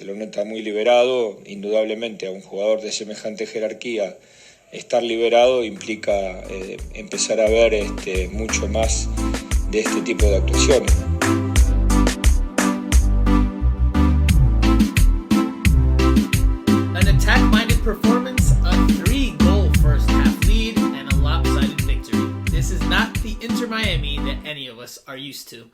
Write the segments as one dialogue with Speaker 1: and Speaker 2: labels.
Speaker 1: se lo nota muy liberado. Indudablemente a un jugador de semejante jerarquía estar liberado implica empezar a ver mucho más de este tipo de actuaciones.
Speaker 2: An attack-minded performance, a 3-goal first-half lead, and a lopsided victory. This is not the Inter Miami that any of us are used to.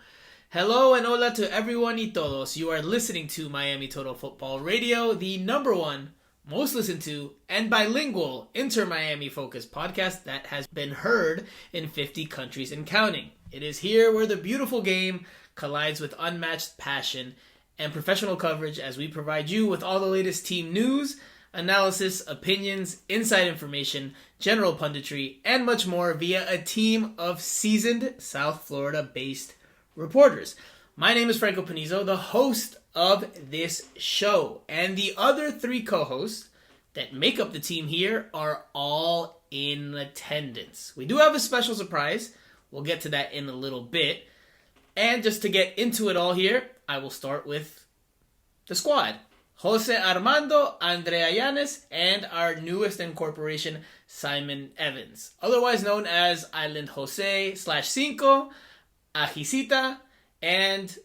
Speaker 2: Hello and hola to everyone y todos. You are listening to Miami Total Football Radio, the number one, most listened to, and bilingual Inter Miami focused podcast that has been heard in 50 countries and counting. It is here where the beautiful game collides with unmatched passion and professional coverage as we provide you with all the latest team news, analysis, opinions, inside information, general punditry, and much more via a team of seasoned South Florida-based reporters. My name is Franco Panizo, the host of this show, and the other three co-hosts that make up the team here are all in attendance. We do have a special surprise. We'll get to that in a little bit. And just to get into it all here, I will start with the squad. Jose Armando, Andrea Yanez, and our newest incorporation, Simon Evans, otherwise known as Island Jose /Cinco, Ajicita, and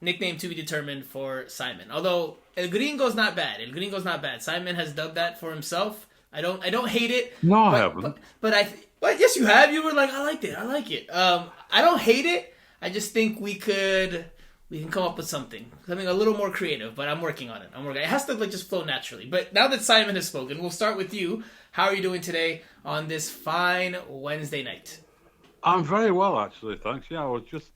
Speaker 2: nickname to be determined for Simon. Although El Gringo's not bad. El Gringo's not bad. Simon has dubbed that for himself. I don't hate it.
Speaker 3: No, I haven't.
Speaker 2: But yes, you have. You were like, I like it. I don't hate it. I just think we can come up with something a little more creative. But I'm working on it. It has to just flow naturally. But now that Simon has spoken, we'll start with you. How are you doing today on this fine Wednesday night?
Speaker 3: I'm very well, actually, thanks. Yeah, I was just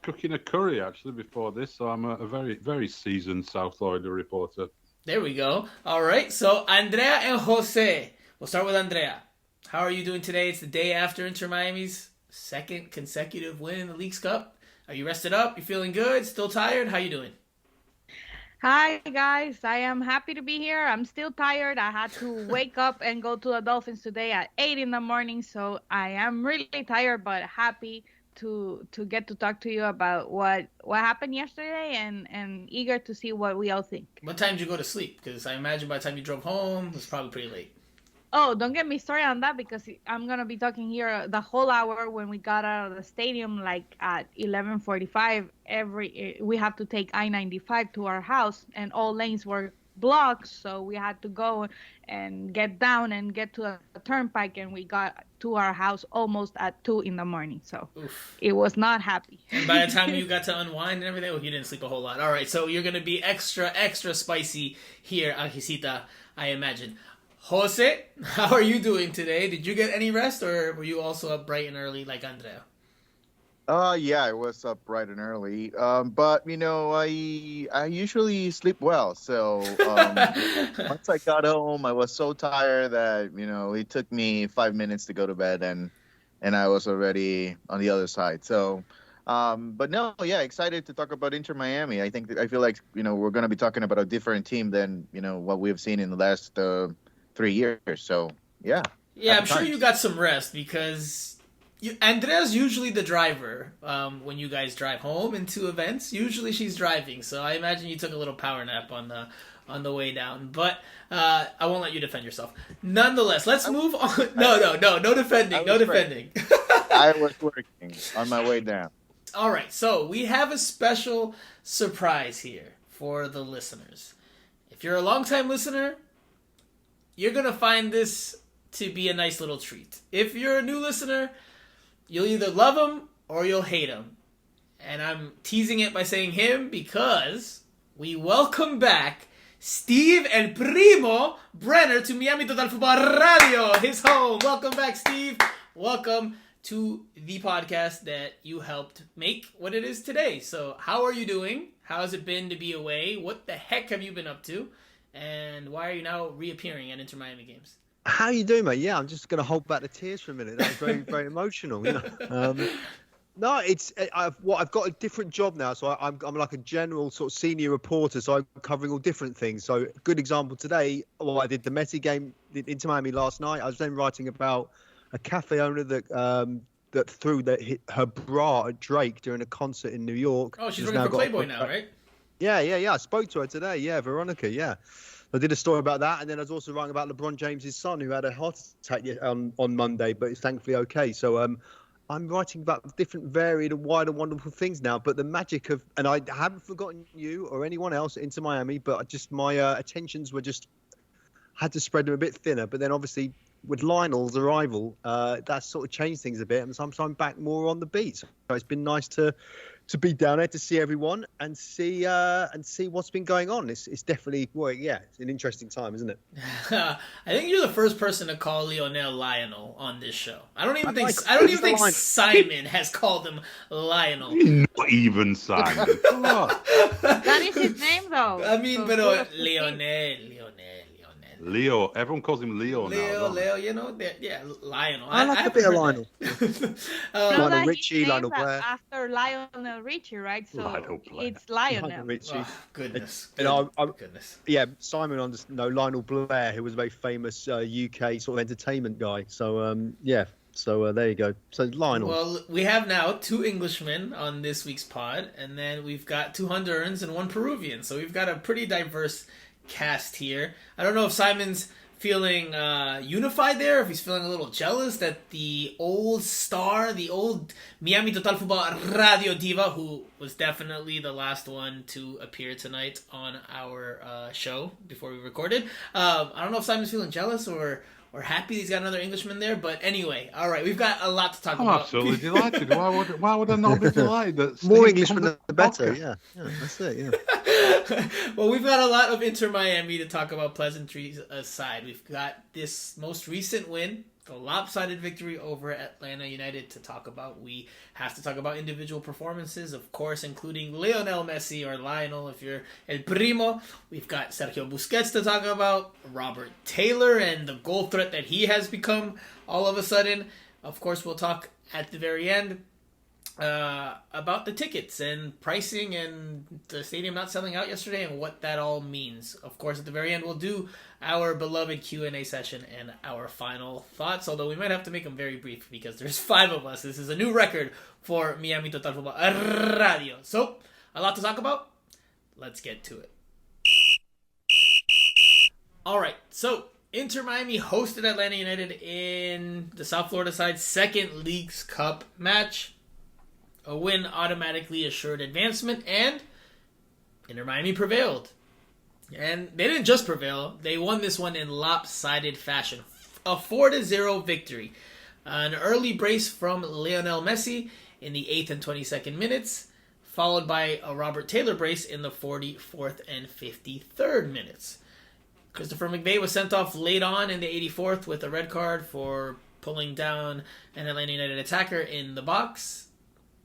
Speaker 3: cooking a curry, actually, before this, so I'm a very, very seasoned South Florida reporter.
Speaker 2: There we go. All right, so Andrea and Jose. We'll start with Andrea. How are you doing today? It's the day after Inter Miami's second consecutive win in the Leagues Cup. Are you rested up? You feeling good? Still tired? How you doing?
Speaker 4: Hi, guys. I am happy to be here. I'm still tired. I had to wake up and go to the Dolphins today at 8 in the morning, so I am really tired but happy to get to talk to you about what happened yesterday and eager to see what we all think.
Speaker 2: What time did you go to sleep? Because I imagine by the time you drove home, it was probably pretty late.
Speaker 4: Oh, don't get me started on that because I'm going to be talking here the whole hour. When we got out of the stadium, like at 11:45, we have to take I-95 to our house, and all lanes were blocked, so we had to go and get down and get to a turnpike, and we got to our house almost at 2 in the morning, so Oof. It was not happy.
Speaker 2: And by the time you got to unwind and everything, you didn't sleep a whole lot. All right, so you're going to be extra spicy here, Ajicita, I imagine. Jose, how are you doing today? Did you get any rest, or were you also up bright and early like Andrea?
Speaker 5: Yeah, I was up bright and early. But I usually sleep well. So once I got home, I was so tired that it took me 5 minutes to go to bed, and I was already on the other side. So, but no, yeah, excited to talk about Inter Miami. I feel like we're going to be talking about a different team than what we've seen in the last 3 years. So yeah.
Speaker 2: Yeah, I'm sure you got some rest because Andrea's usually the driver when you guys drive home into events. Usually she's driving, so I imagine you took a little power nap on the way down. But I won't let you defend yourself. Nonetheless, let's move on. No defending. No defending.
Speaker 5: I was working on my way down.
Speaker 2: All right, so we have a special surprise here for the listeners. If you're a longtime listener, you're going to find this to be a nice little treat. If you're a new listener, you'll either love him or you'll hate him. And I'm teasing it by saying him because we welcome back Steve El Primo Brenner to Miami Total Football Radio, his home. Welcome back, Steve. Welcome to the podcast that you helped make what it is today. So how are you doing? How has it been to be away? What the heck have you been up to? And why are you now reappearing at Inter Miami games?
Speaker 6: How are you doing, mate? Yeah, I'm just going to hold back the tears for a minute. That was very, very emotional. No, I've got a different job now, so I'm like a general sort of senior reporter, so I'm covering all different things. So, good example today. Well, I did the Messi game Inter Miami last night. I was then writing about a cafe owner that threw her bra at Drake during a concert in New York.
Speaker 2: Oh, she's working for Playboy now, right?
Speaker 6: Yeah. I spoke to her today. Yeah, Veronica. Yeah. I did a story about that, and then I was also writing about LeBron James's son who had a heart attack on Monday, but is thankfully okay. So I'm writing about different, varied, and wide and wonderful things now. But the magic of, and I haven't forgotten you or anyone else into Miami, but just my attentions were just had to spread them a bit thinner. But then obviously with Lionel's arrival, that sort of changed things a bit, and sometimes I'm back more on the beat. So it's been nice to be down there to see everyone and see what's been going on. It's definitely, well, yeah, it's an interesting time, isn't it?
Speaker 2: I think you're the first person to call Lionel on this show. I don't even think Simon has called him Lionel.
Speaker 3: Not even Simon.
Speaker 4: That is his name, though.
Speaker 2: I mean,
Speaker 4: so
Speaker 2: but Lionel.
Speaker 3: Leo. Everyone calls him Leo now.
Speaker 2: Leo, you know, yeah, Lionel.
Speaker 6: I like a bit of Lionel.
Speaker 4: Lionel
Speaker 6: Richie, Lionel Blair.
Speaker 4: After Lionel Richie, right? So it's Lionel.
Speaker 6: Richie.
Speaker 2: Oh, goodness.
Speaker 6: Goodness. Yeah, Simon Lionel Blair, who was a very famous UK sort of entertainment guy. So So there you go. So Lionel.
Speaker 2: Well, we have now 2 Englishmen on this week's pod, and then we've got 2 Hondurans and 1 Peruvian. So we've got a pretty diverse cast here. I don't know if Simon's feeling unified there, if he's feeling a little jealous that the old star, the old Miami Total Futbol Radio Diva, who was definitely the last one to appear tonight on our show before we recorded. I don't know if Simon's feeling jealous or happy he's got another Englishman there, but anyway, all right, we've got a lot to talk about.
Speaker 3: I'm absolutely delighted. Why would I not be delighted? That
Speaker 6: more Englishmen, the better. Yeah, that's it. Yeah.
Speaker 2: Well, we've got a lot of Inter Miami to talk about, pleasantries aside. We've got this most recent win, the lopsided victory over Atlanta United to talk about. We have to talk about individual performances, of course, including Lionel Messi, or Lionel if you're El Primo. We've got Sergio Busquets to talk about, Robert Taylor and the goal threat that he has become all of a sudden. Of course, we'll talk at the very end about the tickets and pricing and the stadium not selling out yesterday and what that all means. Of course, at the very end, we'll do our beloved Q&A session and our final thoughts, although we might have to make them very brief because there's 5 of us. This is a new record for Miami Total Futbol Radio. So, a lot to talk about. Let's get to it. All right, so Inter Miami hosted Atlanta United in the South Florida side's second Leagues Cup match. A win automatically assured advancement, and Inter Miami prevailed. And they didn't just prevail, they won this one in lopsided fashion. A 4-0 victory. An early brace from Lionel Messi in the 8th and 22nd minutes, followed by a Robert Taylor brace in the 44th and 53rd minutes. Christopher McVey was sent off late on in the 84th with a red card for pulling down an Atlanta United attacker in the box.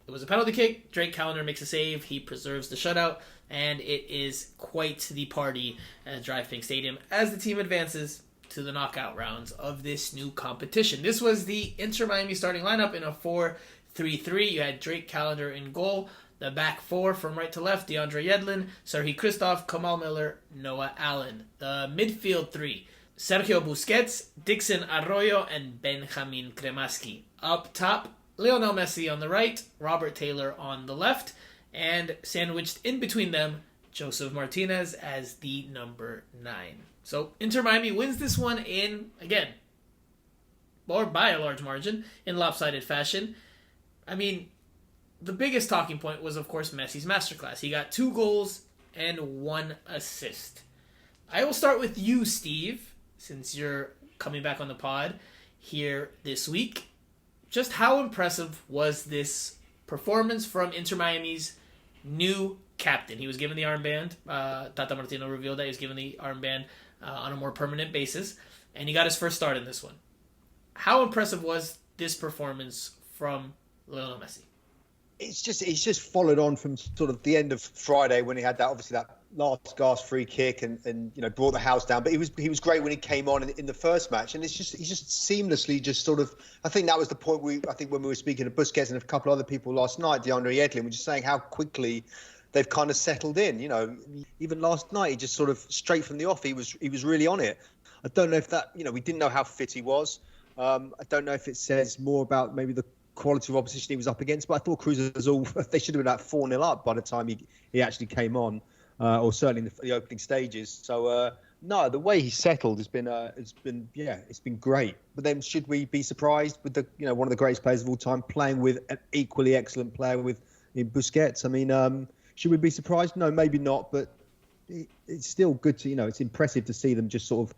Speaker 2: It was a penalty kick. Drake Callender makes a save. He preserves the shutout, and it is quite the party at Drive Pink Stadium as the team advances to the knockout rounds of this new competition. This was the Inter Miami starting lineup in a 4-3-3. You had Drake Callender in goal. The back 4 from right to left, DeAndre Yedlin, Serhi Kristoff, Kamal Miller, Noah Allen. The midfield 3, Sergio Busquets, Dixon Arroyo, and Benjamin Kremaski. Up top, Lionel Messi on the right, Robert Taylor on the left, and sandwiched in between them, Joseph Martinez as the number 9. So Inter Miami wins this one in, again, or by a large margin, in lopsided fashion. I mean, the biggest talking point was, of course, Messi's masterclass. He got 2 goals and 1 assist. I will start with you, Steve, since you're coming back on the pod here this week. Just how impressive was this performance from Inter Miami's new captain? He was given the armband. Tata Martino revealed that he was given the armband on a more permanent basis, and he got his first start in this one. How impressive was this performance from Lionel Messi?
Speaker 6: It's just followed on from sort of the end of Friday when he had that last gasp free kick and brought the house down. But he was great when he came on in the first match, and he's just seamlessly just sort of. I think that was the point when we were speaking to Busquets and a couple other people last night, DeAndre Yedlin, we're just saying how quickly they've kind of settled in. Even last night, he just sort of straight from the off, he was really on it. I don't know if that we didn't know how fit he was. I don't know if it says more about maybe the quality of opposition he was up against, but I thought Cruz Azul, they should have been about 4-0 up by the time he actually came on. or certainly in the opening stages. So no, the way he's settled has been it's been great. But then should we be surprised with one of the greatest players of all time playing with an equally excellent player in Busquets? I mean, should we be surprised? No, maybe not. But it's still good to it's impressive to see them just sort of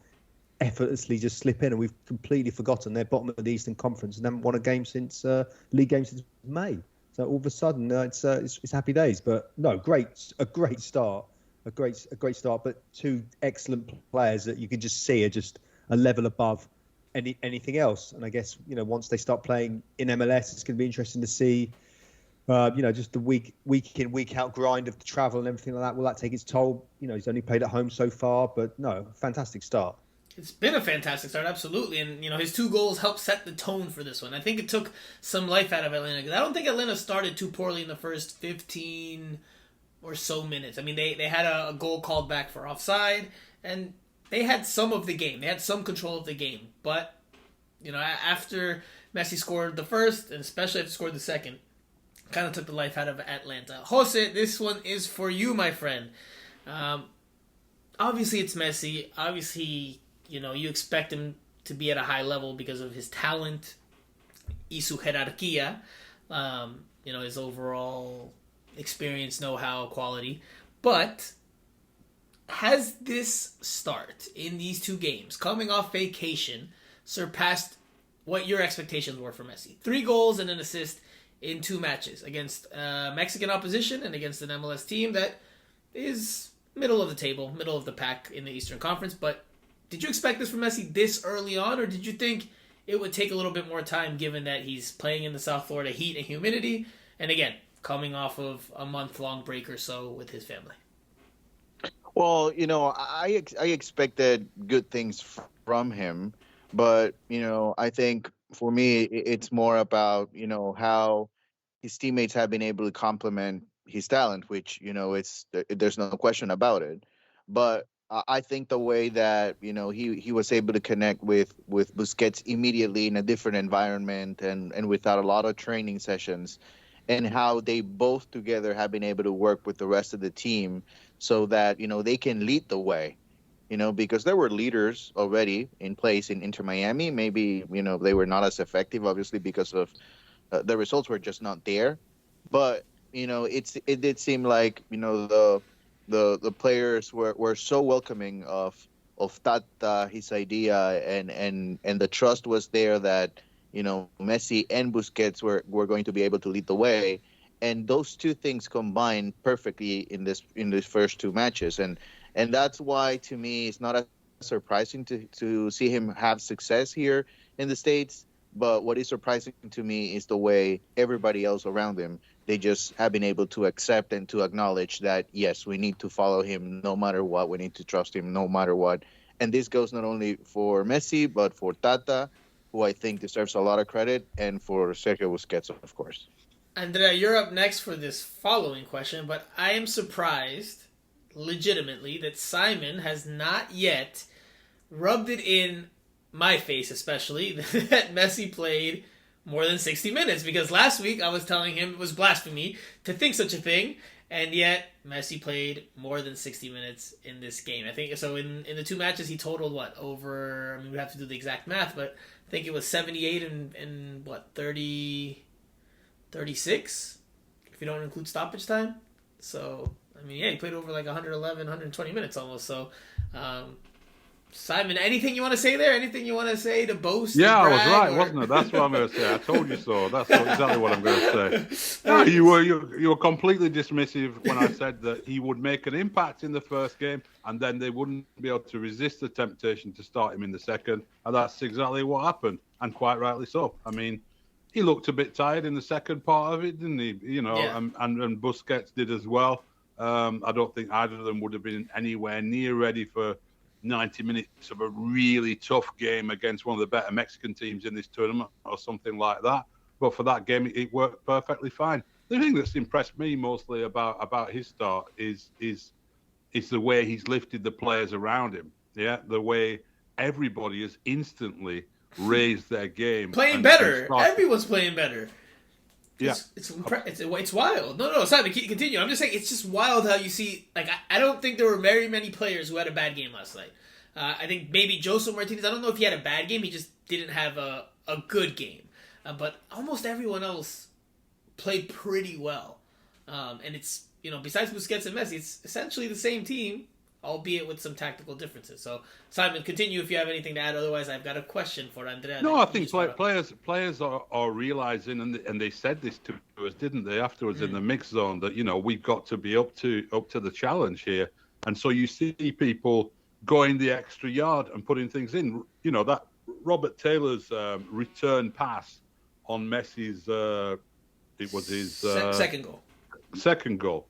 Speaker 6: effortlessly just slip in, and we've completely forgotten they're bottom of the Eastern Conference and haven't won a game since league game since May. So all of a sudden it's happy days. But no, a great start, a great start. But two excellent players that you can just see are just a level above anything else. And I guess once they start playing in MLS, it's going to be interesting to see. Just the week in, week out grind of the travel and everything like that. Will that take its toll? He's only played at home so far, but no, fantastic start.
Speaker 2: It's been a fantastic start, absolutely. And, his 2 goals helped set the tone for this one. I think it took some life out of Atlanta, because I don't think Atlanta started too poorly in the first 15 or so minutes. I mean, they had a goal called back for offside, and they had some of the game. They had some control of the game. But, after Messi scored the first, and especially after he scored the second, kind of took the life out of Atlanta. Jose, this one is for you, my friend. Obviously, it's Messi. Obviously, you expect him to be at a high level because of his talent, y su jerarquía, his overall experience, know-how, quality. But has this start in these 2 games, coming off vacation, surpassed what your expectations were for Messi? 3 goals and an assist in 2 matches against Mexican opposition and against an MLS team that is middle of the table, middle of the pack in the Eastern Conference. But did you expect this from Messi this early on, or did you think it would take a little bit more time given that he's playing in the South Florida heat and humidity, and again, coming off of a month-long break or so with his family?
Speaker 5: Well, I expected good things from him, but, I think for me, it's more about, how his teammates have been able to complement his talent, which, there's no question about it. But I think the way that, he was able to connect with Busquets immediately in a different environment and without a lot of training sessions, and how they both together have been able to work with the rest of the team so that, they can lead the way. Because there were leaders already in place in Inter Miami. Maybe, they were not as effective, obviously, because of the results were just not there. But, it did seem like, the players were so welcoming of Tata, his idea, and the trust was there that, Messi and Busquets were going to be able to lead the way. And those 2 things combined perfectly in these first 2 matches. And that's why, to me, it's not as surprising to see him have success here in the States. But what is surprising to me is the way everybody else around him, they just have been able to accept and to acknowledge that, yes, we need to follow him no matter what. We need to trust him no matter what. And this goes not only for Messi, but for Tata, who I think deserves a lot of credit, and for Sergio Busquets, of course.
Speaker 2: Andrea, you're up next for this following question, but I am surprised, legitimately, that Simon has not yet rubbed it in my face, especially, that Messi played more than 60 minutes, because last week I was telling him it was blasphemy to think such a thing, and yet Messi played more than 60 minutes in this game. I think so. In the 2 matches, he totaled over, I mean, we have to do the exact math, but I think it was 78 and 36, if you don't include stoppage time. So, I mean, yeah, he played over 111, 120 minutes almost. So, Simon, anything you want to say there? Anything you want to say to boast?
Speaker 3: Yeah, I was right, wasn't it? That's what I'm going to say. I told you so. That's exactly what I'm going to say. No, you were completely dismissive when I said that he would make an impact in the first game, and then they wouldn't be able to resist the temptation to start him in the second. And that's exactly what happened, and quite rightly so. I mean, he looked a bit tired in the second part of it, didn't he? Yeah. And Busquets did as well. I don't think either of them would have been anywhere near ready for 90 minutes of a really tough game against one of the better Mexican teams in this tournament or something like that. But for that game, it worked perfectly fine. The thing that's impressed me mostly about his start is the way he's lifted the players around him. Yeah, the way everybody has instantly raised their game.
Speaker 2: Playing better. Everyone's playing better.
Speaker 3: Yeah.
Speaker 2: It's wild. No, Simon, continue. I'm just saying it's just wild how you see. Like I don't think there were very many players who had a bad game last night. I think maybe Joseph Martinez. I don't know if he had a bad game. He just didn't have a good game. But almost everyone else played pretty well. And it's besides Busquets and Messi, it's essentially the same team, albeit with some tactical differences. So, Simon, continue if you have anything to add. Otherwise, I've got a question for Andrea.
Speaker 3: No, I think players are realizing, and they said this to us, didn't they, afterwards in the mix zone, that we've got to be up to the challenge here. And so you see people going the extra yard and putting things in. That Robert Taylor's return pass on Messi's, it was his
Speaker 2: second goal.
Speaker 3: Second goal.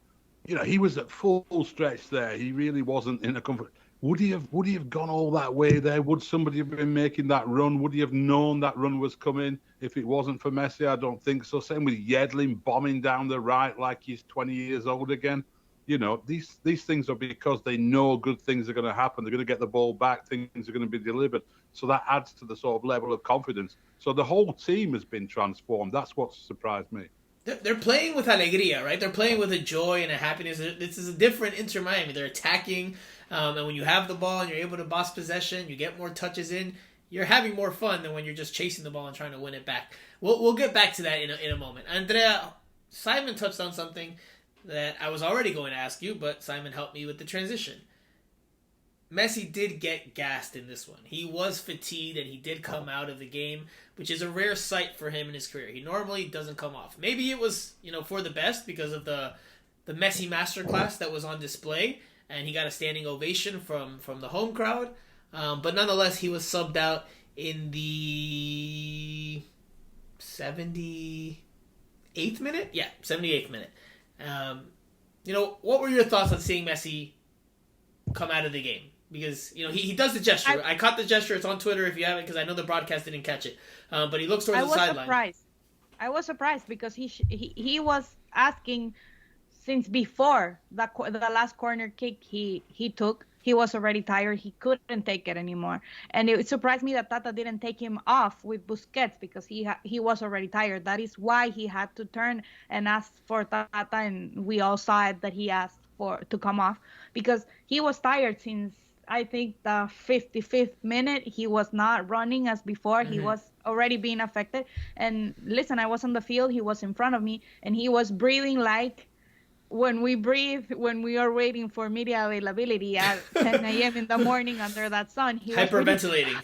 Speaker 3: He was at full stretch there. He really wasn't in a comfort. Would he have gone all that way there? Would somebody have been making that run? Would he have known that run was coming if it wasn't for Messi? I don't think so. Same with Yedlin bombing down the right like he's 20 years old again. These things are because they know good things are going to happen. They're going to get the ball back. Things are going to be delivered. So that adds to the sort of level of confidence. So the whole team has been transformed. That's what surprised me.
Speaker 2: They're playing with alegría, right? They're playing with a joy and a happiness. This is a different Inter Miami. They're attacking, and when you have the ball and you're able to boss possession, you get more touches in. You're having more fun than when you're just chasing the ball and trying to win it back. We'll get back to that in a moment. Andrea, Simon touched on something that I was already going to ask you, but Simon helped me with the transition. Messi did get gassed in this one. He was fatigued and he did come out of the game, which is a rare sight for him in his career. He normally doesn't come off. Maybe it was, for the best because of the Messi masterclass that was on display, and he got a standing ovation from the home crowd. But nonetheless, he was subbed out in the 78th minute? Yeah, 78th minute. What were your thoughts on seeing Messi come out of the game? Because, he does the gesture. I caught the gesture. It's on Twitter if you haven't, because I know the broadcast didn't catch it. But he looks towards the sideline.
Speaker 4: I was surprised because he was asking since before the last corner kick he took. He was already tired. He couldn't take it anymore. And it surprised me that Tata didn't take him off with Busquets because he was already tired. That is why he had to turn and ask for Tata, and we all saw it that he asked to come off because he was tired since I think the 55th minute. He was not running as before. Mm-hmm. He was already being affected. And listen, I was on the field. He was in front of me, and he was breathing like when we breathe when we are waiting for media availability at 10 a.m. in the morning under that sun. He
Speaker 2: hyperventilating.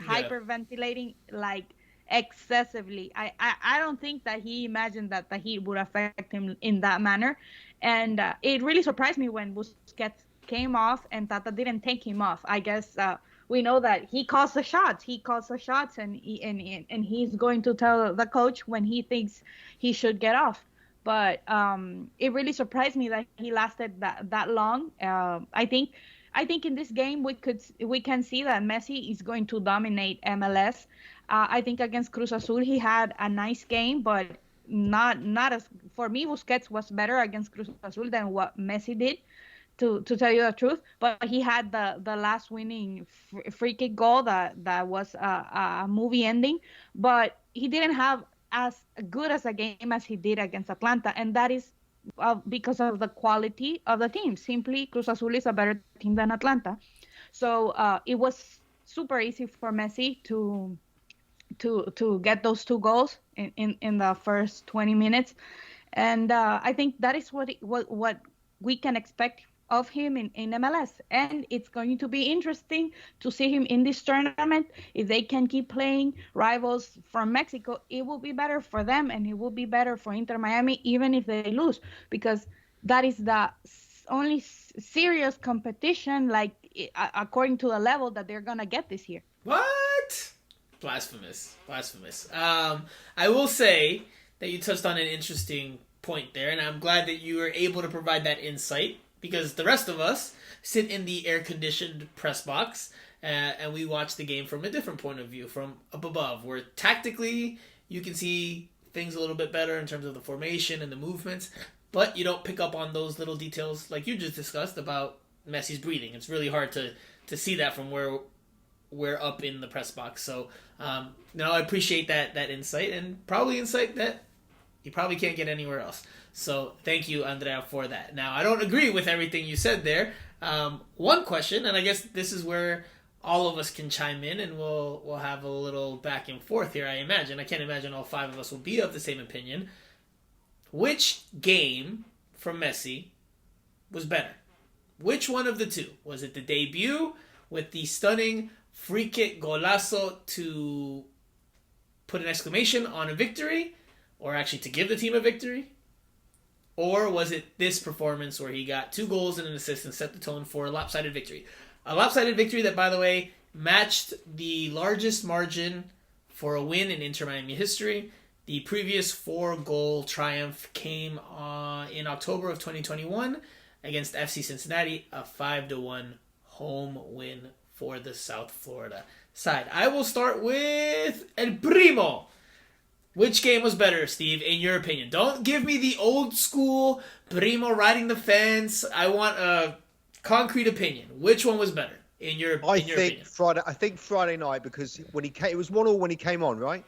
Speaker 4: Hyperventilating like excessively. I don't think that he imagined that the heat would affect him in that manner. And it really surprised me when Busquets came off and Tata didn't take him off. I guess we know that he calls the shots. And he's going to tell the coach when he thinks he should get off. But it really surprised me that he lasted that long. I think in this game we can see that Messi is going to dominate MLS. I think against Cruz Azul he had a nice game, but not as for me. Busquets was better against Cruz Azul than what Messi did, to tell you the truth. But he had the last winning free kick goal that was a movie ending. But he didn't have as good as a game as he did against Atlanta, and that is because of the quality of the team. Simply, Cruz Azul is a better team than Atlanta. So it was super easy for Messi to get those two goals in the first 20 minutes. And I think that is what we can expect of him in MLS. And it's going to be interesting to see him in this tournament. If they can keep playing rivals from Mexico, it will be better for them, and it will be better for Inter Miami, even if they lose, because that is the only serious competition, according to the level that they're going to get this year.
Speaker 2: What? Blasphemous. I will say that you touched on an interesting point there, and I'm glad that you were able to provide that insight, because the rest of us sit in the air-conditioned press box and we watch the game from a different point of view, from up above, where tactically you can see things a little bit better in terms of the formation and the movements, but you don't pick up on those little details like you just discussed about Messi's breathing. It's really hard to see that from where we're up in the press box. So I appreciate that insight, and probably insight that you probably can't get anywhere else. So thank you, Andrea, for that. Now, I don't agree with everything you said there. One question, and I guess this is where all of us can chime in, and we'll have a little back and forth here, I imagine. I can't imagine all 5 of us will be of the same opinion. Which game from Messi was better? Which one of the two? Was it the debut with the stunning free kick golazo to put an exclamation on a victory, or actually to give the team a victory? Or was it this performance where he got 2 goals and an assist and set the tone for a lopsided victory? A lopsided victory that, by the way, matched the largest margin for a win in Inter Miami history. The previous 4-goal triumph came in October of 2021 against FC Cincinnati, a 5-1 home win for the South Florida side. I will start with El Primo. Which game was better, Steve, in your opinion? Don't give me the old school Primo riding the fence. I want a concrete opinion. Which one was better in your opinion?
Speaker 6: I think Friday night, because when he came, it was 1-1 when he came on, right?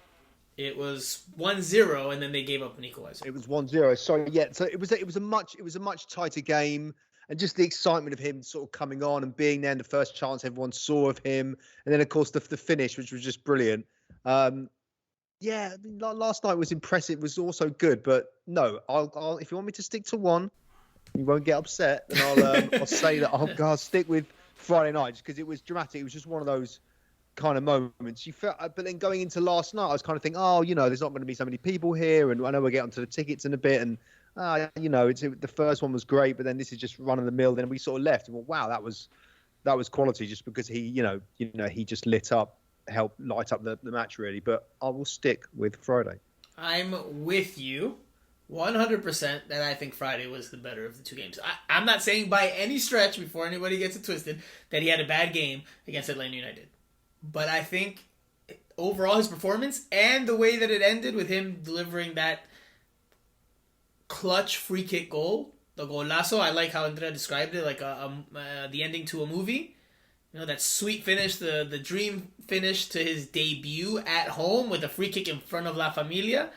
Speaker 2: It was 1-0, and then they gave up an equalizer.
Speaker 6: It was 1-0. Sorry, yeah. So it was a much tighter game, and just the excitement of him sort of coming on and being there in the first chance everyone saw of him, and then of course the finish, which was just brilliant. Yeah, last night was impressive. It was also good, but no, I'll if you want me to stick to one, you won't get upset, then I'll say that I'll stick with Friday night, just because it was dramatic. It was just one of those kind of moments you felt, but then going into last night, I was kind of thinking, there's not going to be so many people here, and I know we'll get onto the tickets in a bit, and the first one was great, but then this is just run of the mill. Then we sort of left and went, wow, that was quality, just because he he just helped light up the match really. But I will stick with Friday.
Speaker 2: I'm with you 100% that I think Friday was the better of the 2 games. I'm not saying by any stretch, before anybody gets it twisted, that he had a bad game against Atlanta United. But I think overall his performance and the way that it ended with him delivering that clutch free kick goal, the golazo, I like how Andrea described it, like the ending to a movie. That sweet finish, the dream finish to his debut at home with a free kick in front of La Familia.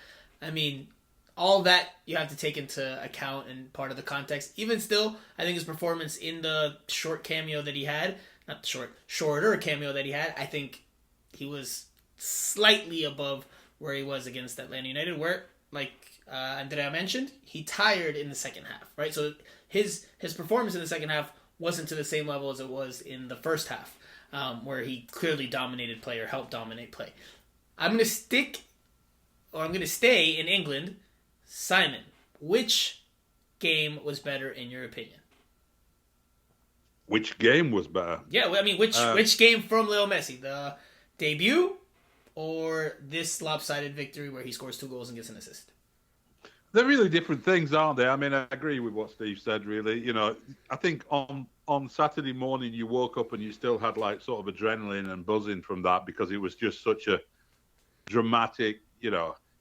Speaker 2: I mean, all that you have to take into account and part of the context. Even still, I think his performance in the short cameo that he had, not the shorter cameo that he had, I think he was slightly above where he was against Atlanta United, where, like Andrea mentioned, he tired in the second half, right? So his performance in the second half wasn't to the same level as it was in the first half, where he clearly dominated play or helped dominate play. I'm going to stay in England. Simon, which game was better in your opinion?
Speaker 3: Which game was better?
Speaker 2: Yeah, I mean, which game from Leo Messi? The debut or this lopsided victory where he scores 2 goals and gets an assist?
Speaker 3: They're really different things, aren't they? I mean, I agree with what Steve said, really. I think on Saturday morning you woke up and you still had like sort of adrenaline and buzzing from that, because it was just such a dramatic,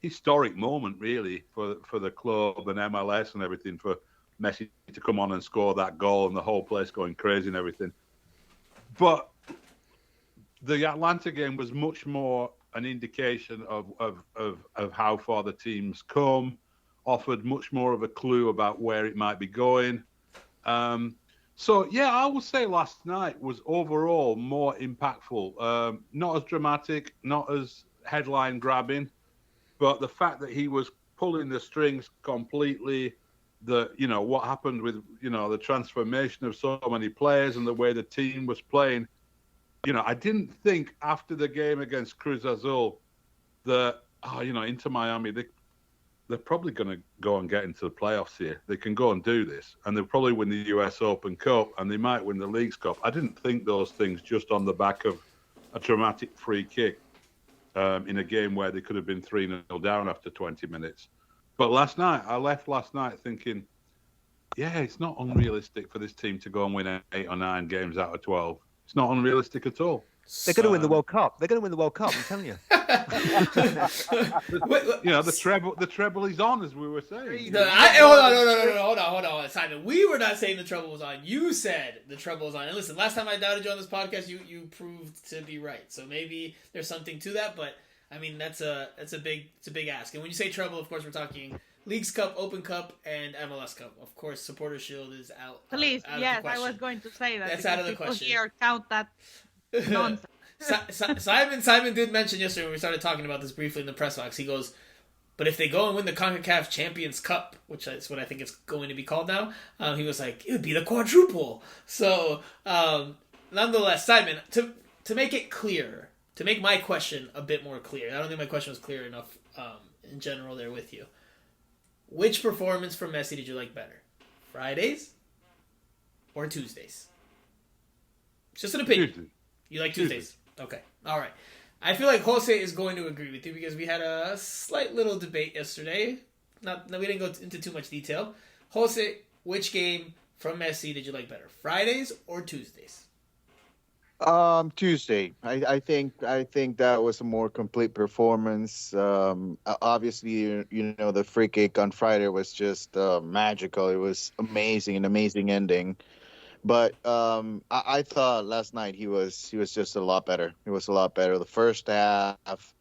Speaker 3: historic moment, really, for the club and MLS and everything, for Messi to come on and score that goal and the whole place going crazy and everything. But the Atlanta game was much more an indication of how far the team's come, offered much more of a clue about where it might be going. So, yeah, I would say last night was overall more impactful. Not as dramatic, not as headline grabbing, but the fact that he was pulling the strings completely, what happened with, the transformation of so many players and the way the team was playing. I didn't think after the game against Cruz Azul that, Inter Miami, they're probably going to go and get into the playoffs here. They can go and do this, and they'll probably win the US Open Cup, and they might win the Leagues Cup. I didn't think those things just on the back of a dramatic free kick in a game where they could have been 3-0 down after 20 minutes. But I left last night thinking, yeah, it's not unrealistic for this team to go and win 8 or 9 games out of 12. It's not unrealistic at all.
Speaker 6: They're going to win the World Cup. They're going to win the World Cup, I'm telling you.
Speaker 3: The treble is on, as we were saying.
Speaker 2: Hold on, Simon. We were not saying the treble was on. You said the treble was on. And listen, last time I doubted you on this podcast, you proved to be right. So maybe there's something to that, but I mean that's a big ask. And when you say treble, of course, we're talking Leagues Cup, Open Cup, and MLS Cup. Of course, Supporter Shield is out.
Speaker 4: Please,
Speaker 2: out
Speaker 4: yes,
Speaker 2: of the
Speaker 4: I was
Speaker 2: question.
Speaker 4: going to say that.
Speaker 2: That's
Speaker 4: because
Speaker 2: out of the
Speaker 4: people
Speaker 2: question.
Speaker 4: here count that nonsense.
Speaker 2: Simon did mention yesterday when we started talking about this briefly in the press box. He goes, but if they go and win the CONCACAF Champions Cup, which is what I think it's going to be called now, he was like, it would be the quadruple. So, nonetheless, Simon, to make it clear, to make my question a bit more clear, I don't think my question was clear enough in general there with you. Which performance from Messi did you like better? Fridays or Tuesdays? It's just an opinion.
Speaker 3: Tuesday.
Speaker 2: You like Tuesdays? Okay. All right. I feel like Jose is going to agree with you because we had a slight little debate yesterday. We didn't go into too much detail. Jose, which game from Messi did you like better? Fridays or Tuesdays?
Speaker 5: Tuesday. I think that was a more complete performance. Obviously, you know, the free kick on Friday was just magical. It was amazing, an amazing ending. But I thought last night he was just a lot better. He was a lot better. The first half,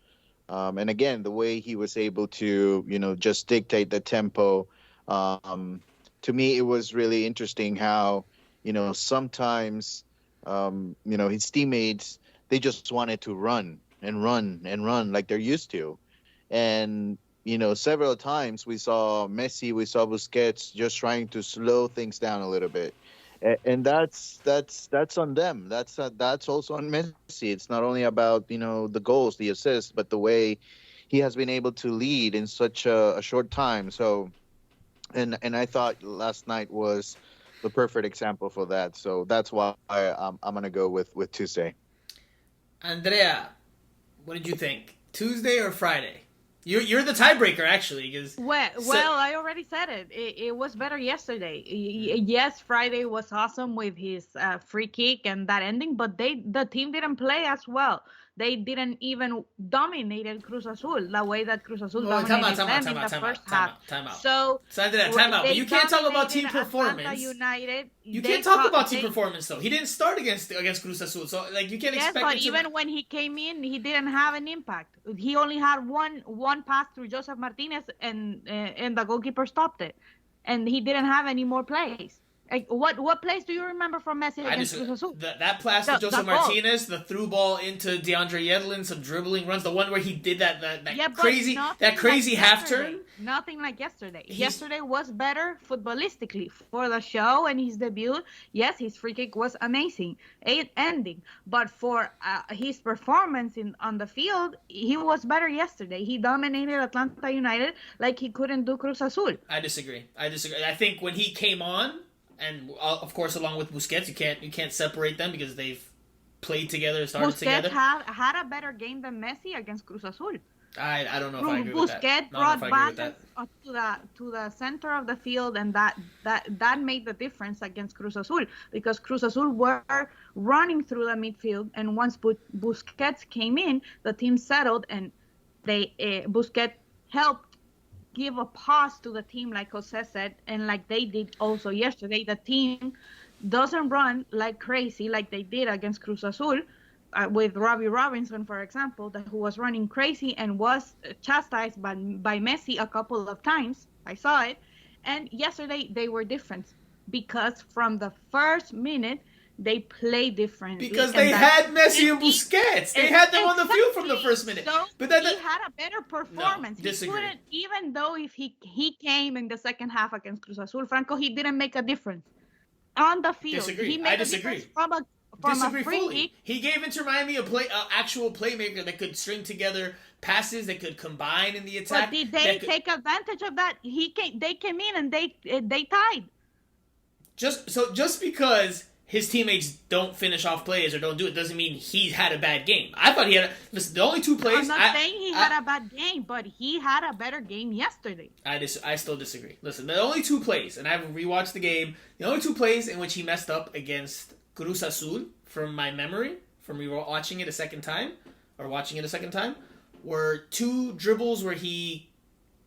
Speaker 5: and again the way he was able to, you know, just dictate the tempo. To me, it was really interesting how, you know, sometimes, you know, his teammates, they just wanted to run and run and run like they're used to, and you know, several times we saw Messi, we saw Busquets just trying to slow things down a little bit. And that's on them. That's also on Messi. It's not only about, you know, the goals, the assists, but the way he has been able to lead in such a short time. So, and I thought last night was the perfect example for that. So that's why I'm gonna go with Tuesday.
Speaker 2: Andrea, what did you think? Tuesday or Friday? You're the tiebreaker, actually.
Speaker 4: Well, I already said it. It was better yesterday. Yes, Friday was awesome with his free kick and that ending, but the team didn't play as well. They didn't even dominate Cruz Azul the way that Cruz Azul dominated them in the first half.
Speaker 2: Time out.
Speaker 4: So,
Speaker 2: time out. But you can't talk about team
Speaker 4: dominated
Speaker 2: performance.
Speaker 4: Atlanta United.
Speaker 2: You can't talk about team performance, though. He didn't start against Cruz Azul, so like you can't expect.
Speaker 4: Yes, but even when he came in, he didn't have an impact. He only had one pass through Joseph Martinez, and the goalkeeper stopped it, and he didn't have any more plays. Like, what plays do you remember from Messi against Cruz Azul?
Speaker 2: That pass to Joseph Martinez, the through ball into DeAndre Yedlin, some dribbling runs, the one where he did that crazy half turn.
Speaker 4: Nothing like yesterday. Yesterday was better footballistically for the show and his debut. Yes, his free kick was amazing, ending. But for his performance on the field, he was better yesterday. He dominated Atlanta United like he couldn't do Cruz Azul.
Speaker 2: I disagree. I think when he came on, and of course, along with Busquets, you can't separate them because they've played together, started together.
Speaker 4: Busquets had a better game than Messi against Cruz Azul.
Speaker 2: I don't know if I agree with that.
Speaker 4: Busquets brought balance to the center of the field, and that made the difference against Cruz Azul, because Cruz Azul were running through the midfield, and once Busquets came in, the team settled, and Busquets helped give a pause to the team, like Jose said, and like they did also yesterday. The team doesn't run like crazy like they did against Cruz Azul, with Robbie Robinson, for example, who was running crazy and was chastised by Messi a couple of times. I saw it. And yesterday they were different because from the first minute they played differently.
Speaker 2: Because they had Messi and Busquets. They had them on the field from the first minute.
Speaker 4: So but he had a better performance.
Speaker 2: No, disagree.
Speaker 4: He couldn't, even though if he came in the second half against Cruz Azul, Franco, he didn't make a difference on the field.
Speaker 2: Disagree.
Speaker 4: He made
Speaker 2: I disagree.
Speaker 4: From a free
Speaker 2: fully.
Speaker 4: kick.
Speaker 2: He gave Inter Miami a actual playmaker that could string together passes, that could combine in the attack.
Speaker 4: But did they take advantage of that? They came in and they tied.
Speaker 2: Just because his teammates don't finish off plays or don't do it doesn't mean he had a bad game. I thought he had the only two plays.
Speaker 4: I'm not saying he had a bad game, but he had a better game yesterday.
Speaker 2: I still disagree. Listen, the only two plays, and I've rewatched the game, the only two plays in which he messed up against Cruz Azul, from my memory, from watching it a second time, were two dribbles where he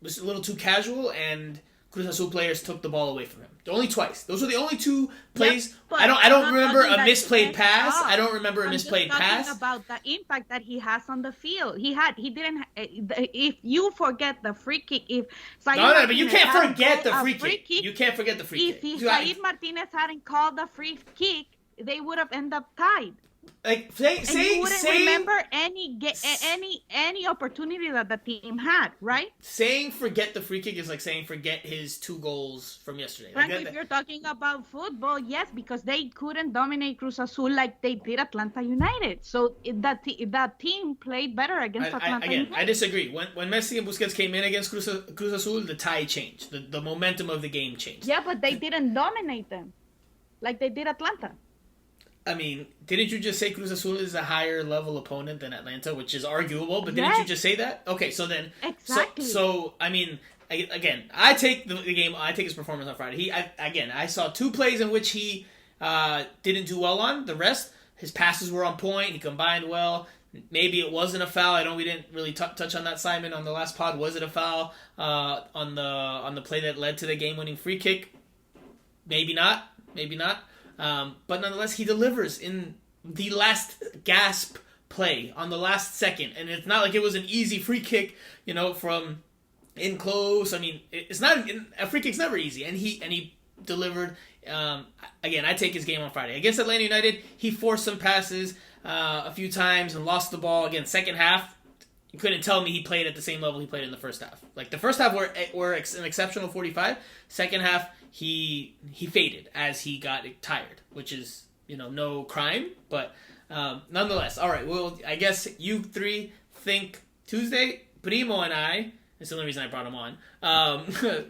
Speaker 2: was a little too casual and Cruz Azul players took the ball away from him. Only twice. Those were the only two plays.
Speaker 4: But
Speaker 2: I don't
Speaker 4: I'm
Speaker 2: remember
Speaker 4: not
Speaker 2: a misplayed
Speaker 4: talking
Speaker 2: pass.
Speaker 4: about-
Speaker 2: I don't remember a misplayed
Speaker 4: I'm just
Speaker 2: pass.
Speaker 4: talking about the impact that he has on the field. He didn't. If you forget the free kick, if Said
Speaker 2: No, but you
Speaker 4: Martinez
Speaker 2: can't
Speaker 4: hadn't
Speaker 2: forget the
Speaker 4: called a
Speaker 2: free kick. You can't forget the free
Speaker 4: If
Speaker 2: kick.
Speaker 4: Said Martinez hadn't called the free kick, they would have ended up tied.
Speaker 2: Like
Speaker 4: And you wouldn't
Speaker 2: saying
Speaker 4: remember any opportunity that the team had, right?
Speaker 2: saying forget the free kick is like saying forget his 2 goals from yesterday. Like
Speaker 4: Franco, if you're talking about football, yes, because they couldn't dominate Cruz Azul like they did Atlanta United. So that team played better against Atlanta United.
Speaker 2: I disagree. When Messi and Busquets came in against Cruz Azul, the tide changed. The momentum of the game changed.
Speaker 4: Yeah, but they didn't dominate them like they did Atlanta.
Speaker 2: I mean, didn't you just say Cruz Azul is a higher level opponent than Atlanta, which is arguable? But didn't you just say that? Okay, so then
Speaker 4: Exactly.
Speaker 2: So I mean, again, I take the game. I take his performance on Friday. I saw 2 plays in which he didn't do well on. The rest, his passes were on point. He combined well. Maybe it wasn't a foul. I know we didn't really touch on that, Simon, on the last pod. Was it a foul on the play that led to the game-winning free kick? Maybe not. But nonetheless, he delivers in the last gasp play on the last second, and it's not like it was an easy free kick, from in close. I mean, it's not a free kick's never easy, and he delivered. Again, I take his game on Friday against Atlanta United. He forced some passes a few times and lost the ball. Again, second half, you couldn't tell me he played at the same level he played in the first half. Like the first half were an exceptional 45. Second half, he faded as he got tired, which is no crime, but nonetheless. All right, well, I guess you 3 think Tuesday. Primo and I. That's the only reason I brought him on.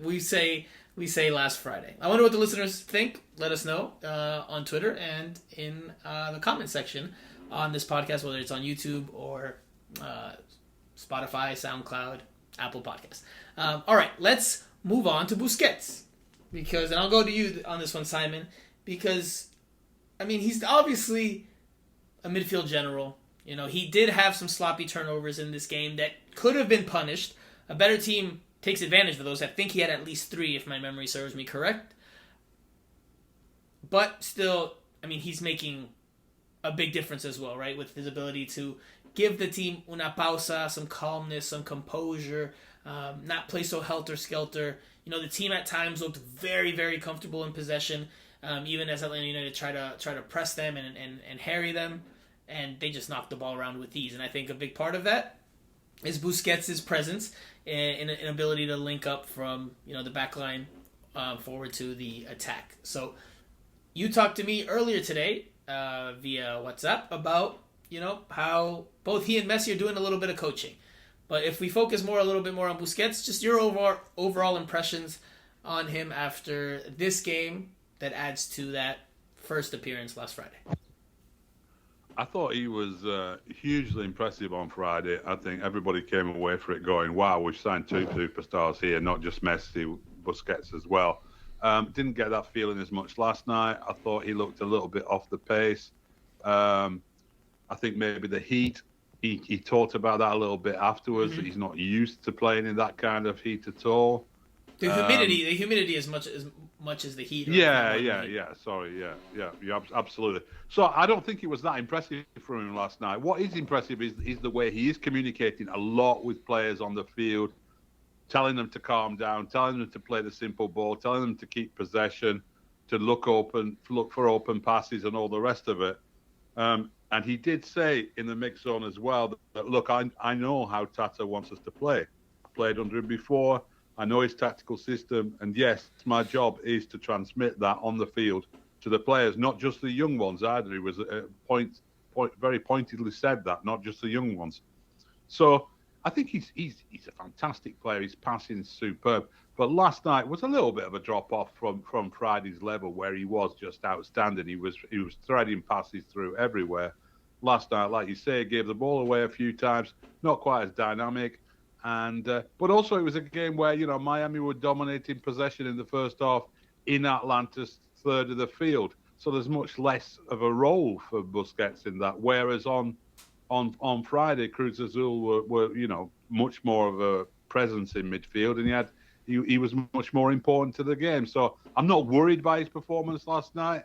Speaker 2: We say last Friday. I wonder what the listeners think. Let us know on Twitter and in the comment section on this podcast, whether it's on YouTube or Spotify, SoundCloud, Apple Podcasts. All right, let's move on to Busquets. And I'll go to you on this one, Simon, because, I mean, he's obviously a midfield general. He did have some sloppy turnovers in this game that could have been punished. A better team takes advantage of those. I think he had at least 3, if my memory serves me correct. But still, I mean, he's making a big difference as well, right? With his ability to give the team una pausa, some calmness, some composure, not play so helter-skelter. The team at times looked very, very comfortable in possession, even as Atlanta United try to press them and harry them, and they just knocked the ball around with ease. And I think a big part of that is Busquets' presence and ability to link up from the back line forward to the attack. So you talked to me earlier today via WhatsApp about how both he and Messi are doing a little bit of coaching. But if we focus a little bit more on Busquets, just your overall impressions on him after this game that adds to that first appearance last Friday.
Speaker 3: I thought he was hugely impressive on Friday. I think everybody came away for it going, wow, we've signed 2 superstars here, not just Messi, Busquets as well. Didn't get that feeling as much last night. I thought he looked a little bit off the pace. I think maybe the heat, he talked about that a little bit afterwards, that he's not used to playing in that kind of heat at all.
Speaker 2: The humidity as much as the heat.
Speaker 3: Sorry, absolutely. So I don't think it was that impressive from him last night. What is impressive is the way he is communicating a lot with players on the field, telling them to calm down, telling them to play the simple ball, telling them to keep possession, to look for open passes and all the rest of it. And he did say in the mix zone as well that look, I know how Tata wants us to play. I played under him before. I know his tactical system, and yes, my job is to transmit that on the field to the players, not just the young ones either. He was very pointedly said that, not just the young ones. So I think he's a fantastic player. His passing's superb, but last night was a little bit of a drop off from Friday's level, where he was just outstanding. He was threading passes through everywhere. Last night, like you say, gave the ball away a few times, not quite as dynamic. And but also it was a game where Miami were dominating possession in the first half in Atlanta's third of the field, so there's much less of a role for Busquets in that. Whereas on Friday, Cruz Azul were much more of a presence in midfield, and he was much more important to the game. So I'm not worried by his performance last night.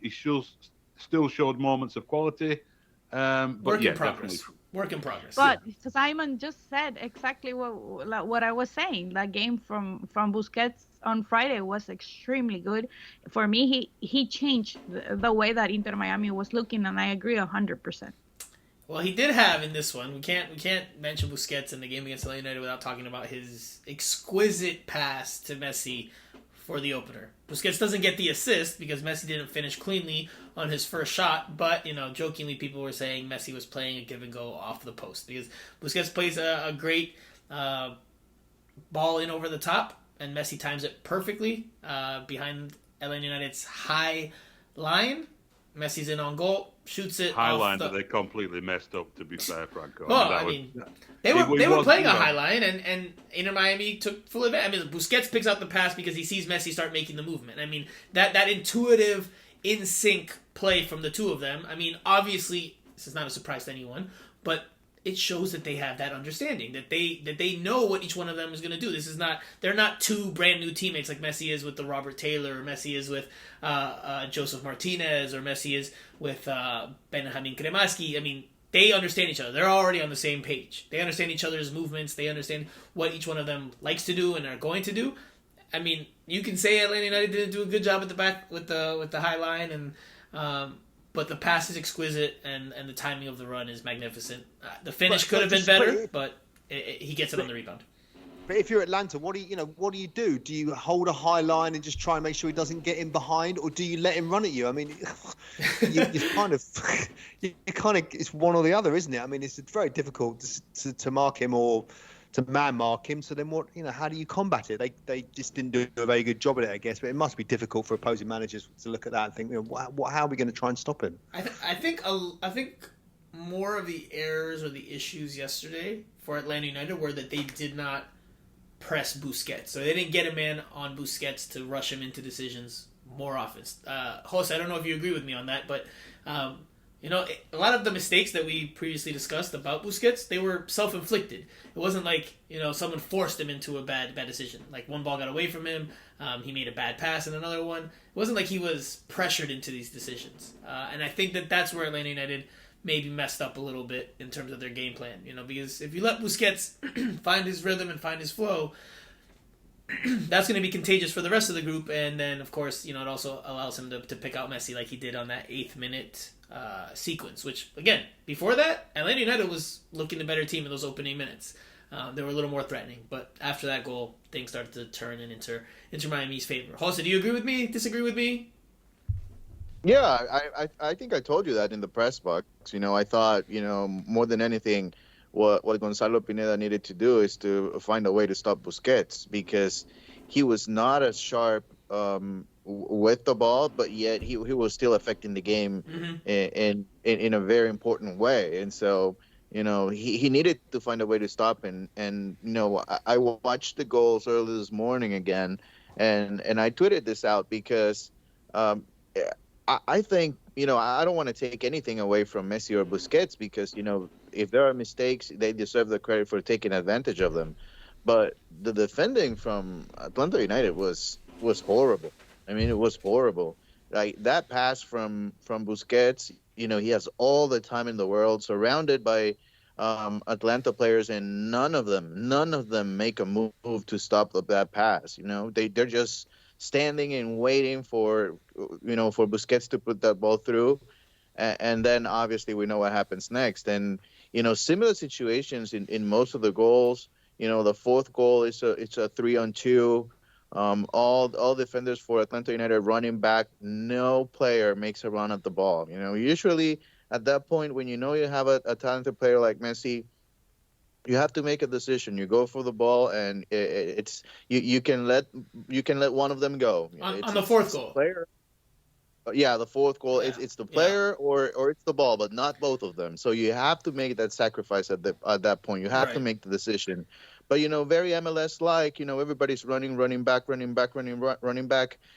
Speaker 3: He still showed moments of quality. But
Speaker 2: Work
Speaker 3: yeah,
Speaker 2: in progress.
Speaker 3: definitely.
Speaker 2: Work in progress.
Speaker 4: But Simon just said exactly what I was saying. That game from Busquets on Friday was extremely good. For me, he changed the way that Inter Miami was looking, and I agree 100%.
Speaker 2: Well, he did have in this one. We can't mention Busquets in the game against Atlanta United without talking about his exquisite pass to Messi for the opener. Busquets doesn't get the assist because Messi didn't finish cleanly on his first shot, but, jokingly people were saying Messi was playing a give and go off the post because Busquets plays a great ball in over the top, and Messi times it perfectly behind Atlanta United's high line. Messi's in on goal, shoots it
Speaker 3: High
Speaker 2: off
Speaker 3: line
Speaker 2: the...
Speaker 3: that they completely messed up, to be fair, Franco.
Speaker 2: Well, they were playing a high line, and Inter Miami took full advantage. Busquets picks out the pass because he sees Messi start making the movement. That intuitive, in sync play from the two of them. Obviously, this is not a surprise to anyone, but it shows that they have that understanding, that they know what each one of them is going to do. They're not two brand new teammates like Messi is with the Robert Taylor, or Messi is with Joseph Martinez, or Messi is with Benjamin Kremaski. They understand each other. They're already on the same page. They understand each other's movements. They understand what each one of them likes to do and are going to do. You can say Atlanta United didn't do a good job at the back with the high line, but the pass is exquisite, and the timing of the run is magnificent. The finish could have been better, but he gets it on the rebound.
Speaker 6: But if you're Atlanta, what do you do? Do you hold a high line and just try and make sure he doesn't get in behind, or do you let him run at you? It's one or the other, isn't it? It's very difficult to mark him or to man mark him. So then what? How do you combat it? They just didn't do a very good job at it, I guess. But it must be difficult for opposing managers to look at that and think, how are we going to try and stop him?
Speaker 2: I think more of the errors or the issues yesterday for Atlanta United were that they did not press Busquets. So they didn't get a man on Busquets to rush him into decisions more often. Jose, I don't know if you agree with me on that, but a lot of the mistakes that we previously discussed about Busquets, they were self-inflicted. It wasn't like, someone forced him into a bad decision. Like one ball got away from him, he made a bad pass in another one. It wasn't like he was pressured into these decisions. And I think that's where Atlanta United maybe messed up a little bit in terms of their game plan, because if you let Busquets find his rhythm and find his flow, that's going to be contagious for the rest of the group. And then, of course, it also allows him to pick out Messi like he did on that 8th minute sequence, which, again, before that, Atlanta United was looking the better team in those opening minutes. They were a little more threatening. But after that goal, things started to turn in Inter Miami's favor. Jose, do you agree with me? Disagree with me?
Speaker 5: Yeah, I think I told you that in the press box. I thought, more than anything, what Gonzalo Pineda needed to do is to find a way to stop Busquets, because he was not as sharp with the ball, but yet he was still affecting the game in a very important way. And so, he needed to find a way to stop him. And I watched the goals early this morning again, and I tweeted this out because I think, I don't want to take anything away from Messi or Busquets, because, if there are mistakes, they deserve the credit for taking advantage of them. But the defending from Atlanta United was horrible. It was horrible. Like that pass from Busquets, he has all the time in the world, surrounded by Atlanta players, and none of them make a move to stop that pass. They're just standing and waiting for Busquets to put that ball through, and then obviously we know what happens next. And similar situations in most of the goals. The fourth goal it's a 3-on-2. All defenders for Atlanta United running back. No player makes a run at the ball. Usually at that point, when you have a talented player like Messi, you have to make a decision. You go for the ball, and it's you can let one of them go.
Speaker 2: On the fourth goal.
Speaker 5: Player. Yeah, the fourth goal. Yeah. It's the player or it's the ball, but not both of them. So you have to make that sacrifice at that point. You have to make the decision. But very MLS-like. Everybody's running back.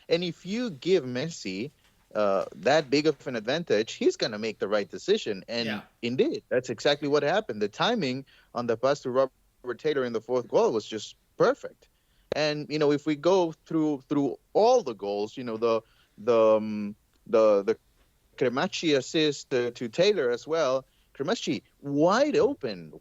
Speaker 5: And if you give Messi that big of an advantage, he's going to make the right decision. And indeed, that's exactly what happened. The timing on the pass to Robert Taylor in the fourth goal was just perfect. And if we go through all the goals, the Cremachi assist to Taylor as well. Cremachi wide open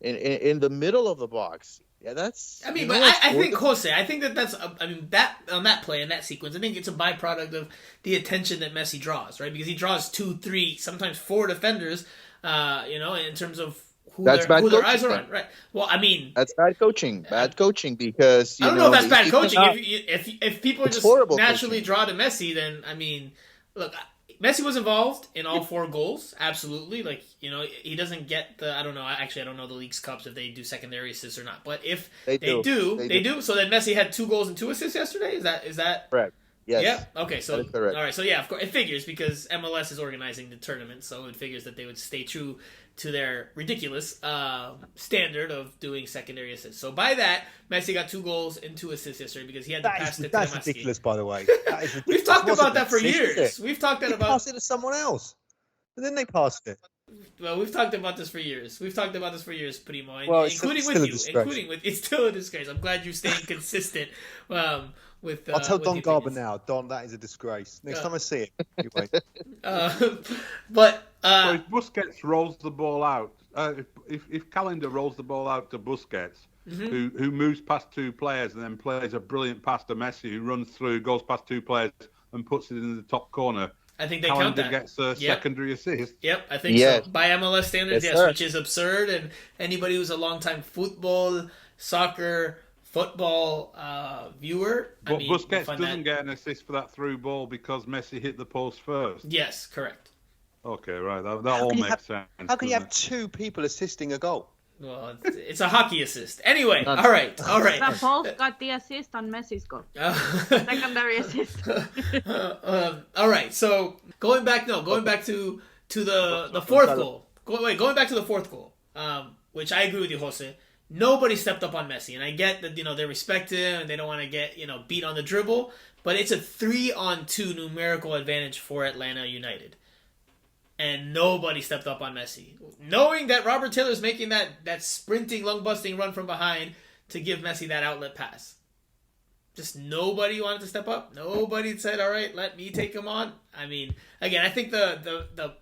Speaker 5: in the middle of the box. Yeah, that's.
Speaker 2: I mean, but I think Jose. I think that's. I mean, that on that play in that sequence, I think it's a byproduct of the attention that Messi draws, right? Because he draws 2, 3, sometimes 4 defenders. In terms of who their eyes are on, right? Well, I mean,
Speaker 5: that's bad coaching. Bad coaching because
Speaker 2: I don't know if that's bad coaching. If people just naturally draw to Messi, then I mean, look. Messi was involved in all 4 goals, absolutely. Like, he doesn't get the, I don't know, actually I don't know the League's Cups if they do secondary assists or not. But if they do. So then Messi had 2 goals and 2 assists yesterday? Is that
Speaker 5: correct? Yes.
Speaker 2: Yeah. Okay. So all right. So yeah, of course it figures because MLS is organizing the tournament, so it figures that they would stay true to their ridiculous standard of doing secondary assists. So by that, Messi got 2 goals and 2 assists yesterday because he had to pass it to
Speaker 6: That's
Speaker 2: Messi.
Speaker 6: ridiculous, by the way.
Speaker 2: We've talked about that for years. We've talked about
Speaker 6: pass it to someone else, and then they passed it.
Speaker 2: Well, we've talked about this for years. Primo,
Speaker 6: well,
Speaker 2: including with you. It's still a disgrace. I'm glad you're staying consistent. I'll
Speaker 6: tell Don Garber now. Don, that is a disgrace. Next time I see it, you wait.
Speaker 2: But
Speaker 3: if Busquets rolls the ball out, if Calendar rolls the ball out to Busquets, who moves past 2 players and then plays a brilliant pass to Messi, who runs through, goes past 2 players and puts it in the top corner,
Speaker 2: I think they count that.
Speaker 3: Gets a secondary assist.
Speaker 2: Yep, I think so. By MLS standards, yes, which is absurd. And anybody who's a longtime football viewer,
Speaker 3: But Busquets doesn't get an assist for that through ball because Messi hit the post first.
Speaker 2: Yes, correct.
Speaker 3: Okay, right. That all makes sense.
Speaker 6: How can you have 2 people assisting a goal?
Speaker 2: Well, it's a hockey assist. Anyway, all right.
Speaker 4: The post got the assist on Messi's goal. Secondary assist.
Speaker 2: All right. So going back to the 4th goal. Going back to the 4th goal, which I agree with you, Jose. Nobody stepped up on Messi, and I get that they respect him and they don't want to get beat on the dribble, but it's a 3-on-2 numerical advantage for Atlanta United. And nobody stepped up on Messi. Knowing that Robert Taylor's making that sprinting, lung-busting run from behind to give Messi that outlet pass. Just nobody wanted to step up. Nobody said, all right, let me take him on. I mean, again, I think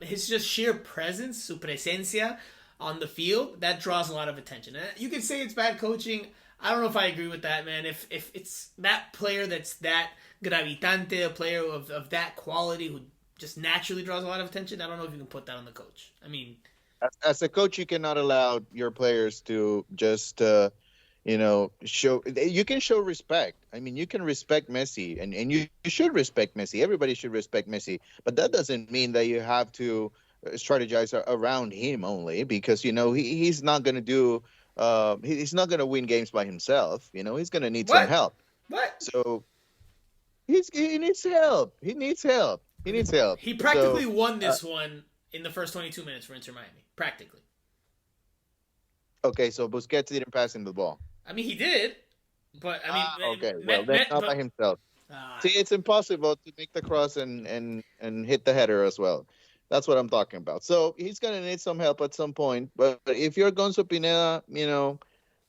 Speaker 2: his just sheer presence, su presencia, on the field, that draws a lot of attention. And you could say it's bad coaching. I don't know if I agree with that, man. If it's that player that's that gravitante, a player of that quality who just naturally draws a lot of attention, I don't know if you can put that on the coach. I mean,
Speaker 5: as a coach, you cannot allow your players to just show. You can show respect. I mean, you can respect Messi, and you should respect Messi. Everybody should respect Messi, but that doesn't mean that you have to strategize around him only, because he's not going to do. He's not going to win games by himself. He's going to need some help.
Speaker 2: What?
Speaker 5: So he needs help. He needs help.
Speaker 2: He practically won this one in the first 22 minutes for Inter Miami. Practically.
Speaker 5: Okay, so Busquets didn't pass him the ball.
Speaker 2: I mean, he did, but I mean,
Speaker 5: okay. Well, that's not by himself. See, it's impossible to make the cross and hit the header as well. That's what I'm talking about. So he's gonna need some help at some point. But if you're Gonzo Pineda,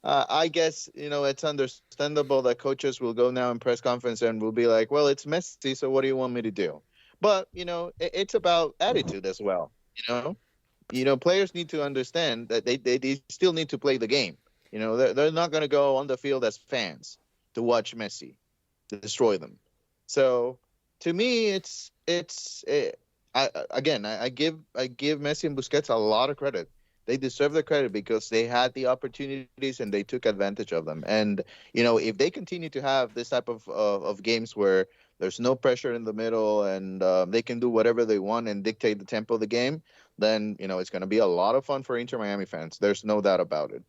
Speaker 5: I guess it's understandable that coaches will go now in press conference and will be like, "Well, it's Messi, so what do you want me to do?" But it's about attitude as well. Players need to understand that they still need to play the game. They're not going to go on the field as fans to watch Messi to destroy them. So to me, I give Messi and Busquets a lot of credit. They deserve the credit because they had the opportunities and they took advantage of them. And if they continue to have this type of games where there's no pressure in the middle and they can do whatever they want and dictate the tempo of the game, then it's going to be a lot of fun for Inter Miami fans. There's no doubt about it.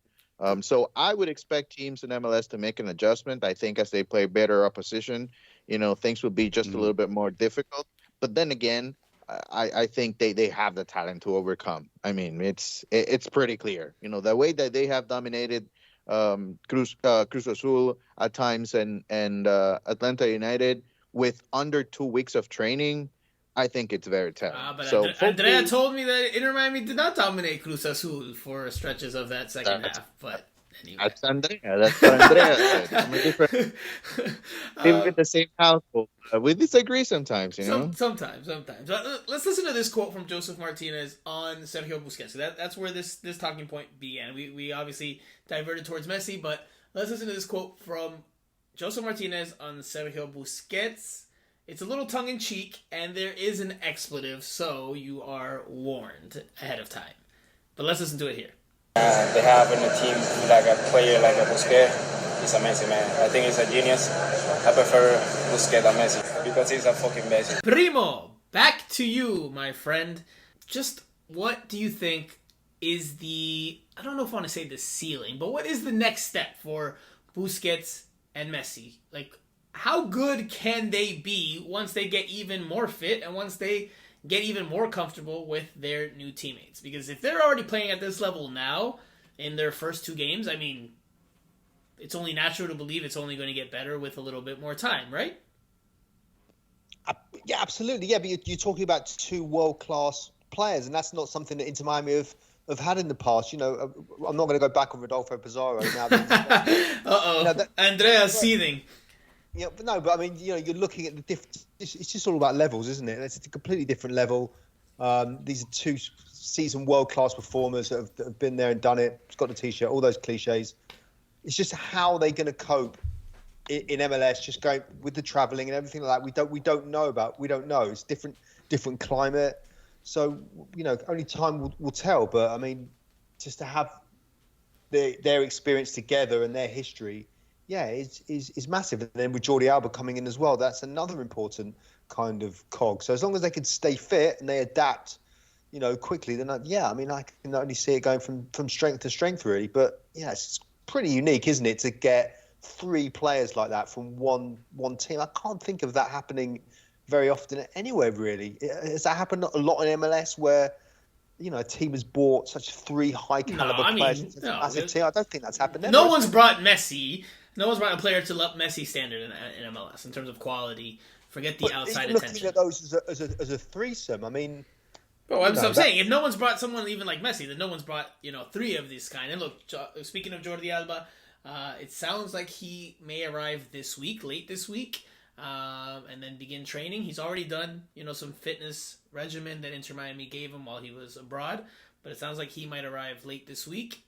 Speaker 5: So I would expect teams in MLS to make an adjustment. I think as they play better opposition, things will be just a little bit more difficult. But then again, I think they have the talent to overcome. I mean, it's pretty clear. The way that they have dominated Cruz Azul at times and Atlanta United with under 2 weeks of training, I think it's very telling.
Speaker 2: But so Andrea told me that Inter Miami did not dominate Cruz Azul for stretches of that second half. But anyway.
Speaker 5: That's Andrea. That's what Andrea said. I'm a different. Live in the same household. We disagree sometimes, you know.
Speaker 2: Sometimes. Let's listen to this quote from Joseph Martinez on Sergio Busquets. That's where this talking point began. We obviously diverted towards Messi, but let's listen to this quote from Joseph Martinez on Sergio Busquets. It's a little tongue-in-cheek, and there is an expletive, so you are warned ahead of time. But let's listen to it here.
Speaker 7: They have in the team like a player like a Busquets. He's amazing, man. I think he's a genius. I prefer Busquets than Messi because he's a fucking Messi.
Speaker 2: Primo, back to you, my friend. Just what do you think is I don't know if I want to say the ceiling, but what is the next step for Busquets and Messi? Like, how good can they be once they get even more fit and once they get even more comfortable with their new teammates? Because if they're already playing at this level now in their first 2 games, I mean, it's only natural to believe it's only going to get better with a little bit more time, right?
Speaker 6: Yeah, absolutely. Yeah, but you're talking about 2 world-class players, and that's not something that Inter Miami have had in the past. You know, I'm not going to go back on Rodolfo Pizarro now.
Speaker 2: Uh-oh. Andrea's seething.
Speaker 6: Yeah, but I mean, you know, you're looking at the different. It's just all about levels, isn't it? It's a completely different level. These are 2 seasoned world-class performers that have been there and done it. It's got the T-shirt, all those cliches. It's just how they're going to cope in MLS, just going with the traveling and everything like that. We don't know. It's different climate. So, you know, only time will tell. But I mean, just to have their experience together and their history, yeah, is massive. And then with Jordi Alba coming in as well, that's another important kind of cog. So as long as they can stay fit and they adapt, you know, quickly, then I can only see it going from strength to strength, really. But yeah, it's pretty unique, isn't it, to get 3 players like that from one team? I can't think of that happening very often anywhere, really. Has that happened a lot in MLS where, you know, a team has bought such 3 high caliber players into a massive team? I don't think that's happened ever.
Speaker 2: No one's brought Messi. No one's brought a player to Messi standard in MLS in terms of quality. Forget the outside attention.
Speaker 6: Looking at those as a threesome, I mean.
Speaker 2: Well, I'm saying, if no one's brought someone even like Messi, then no one's brought, you know, 3 of this kind. And look, speaking of Jordi Alba, it sounds like he may arrive late this week, and then begin training. He's already done, you know, some fitness regimen that Inter Miami gave him while he was abroad, but it sounds like he might arrive late this week.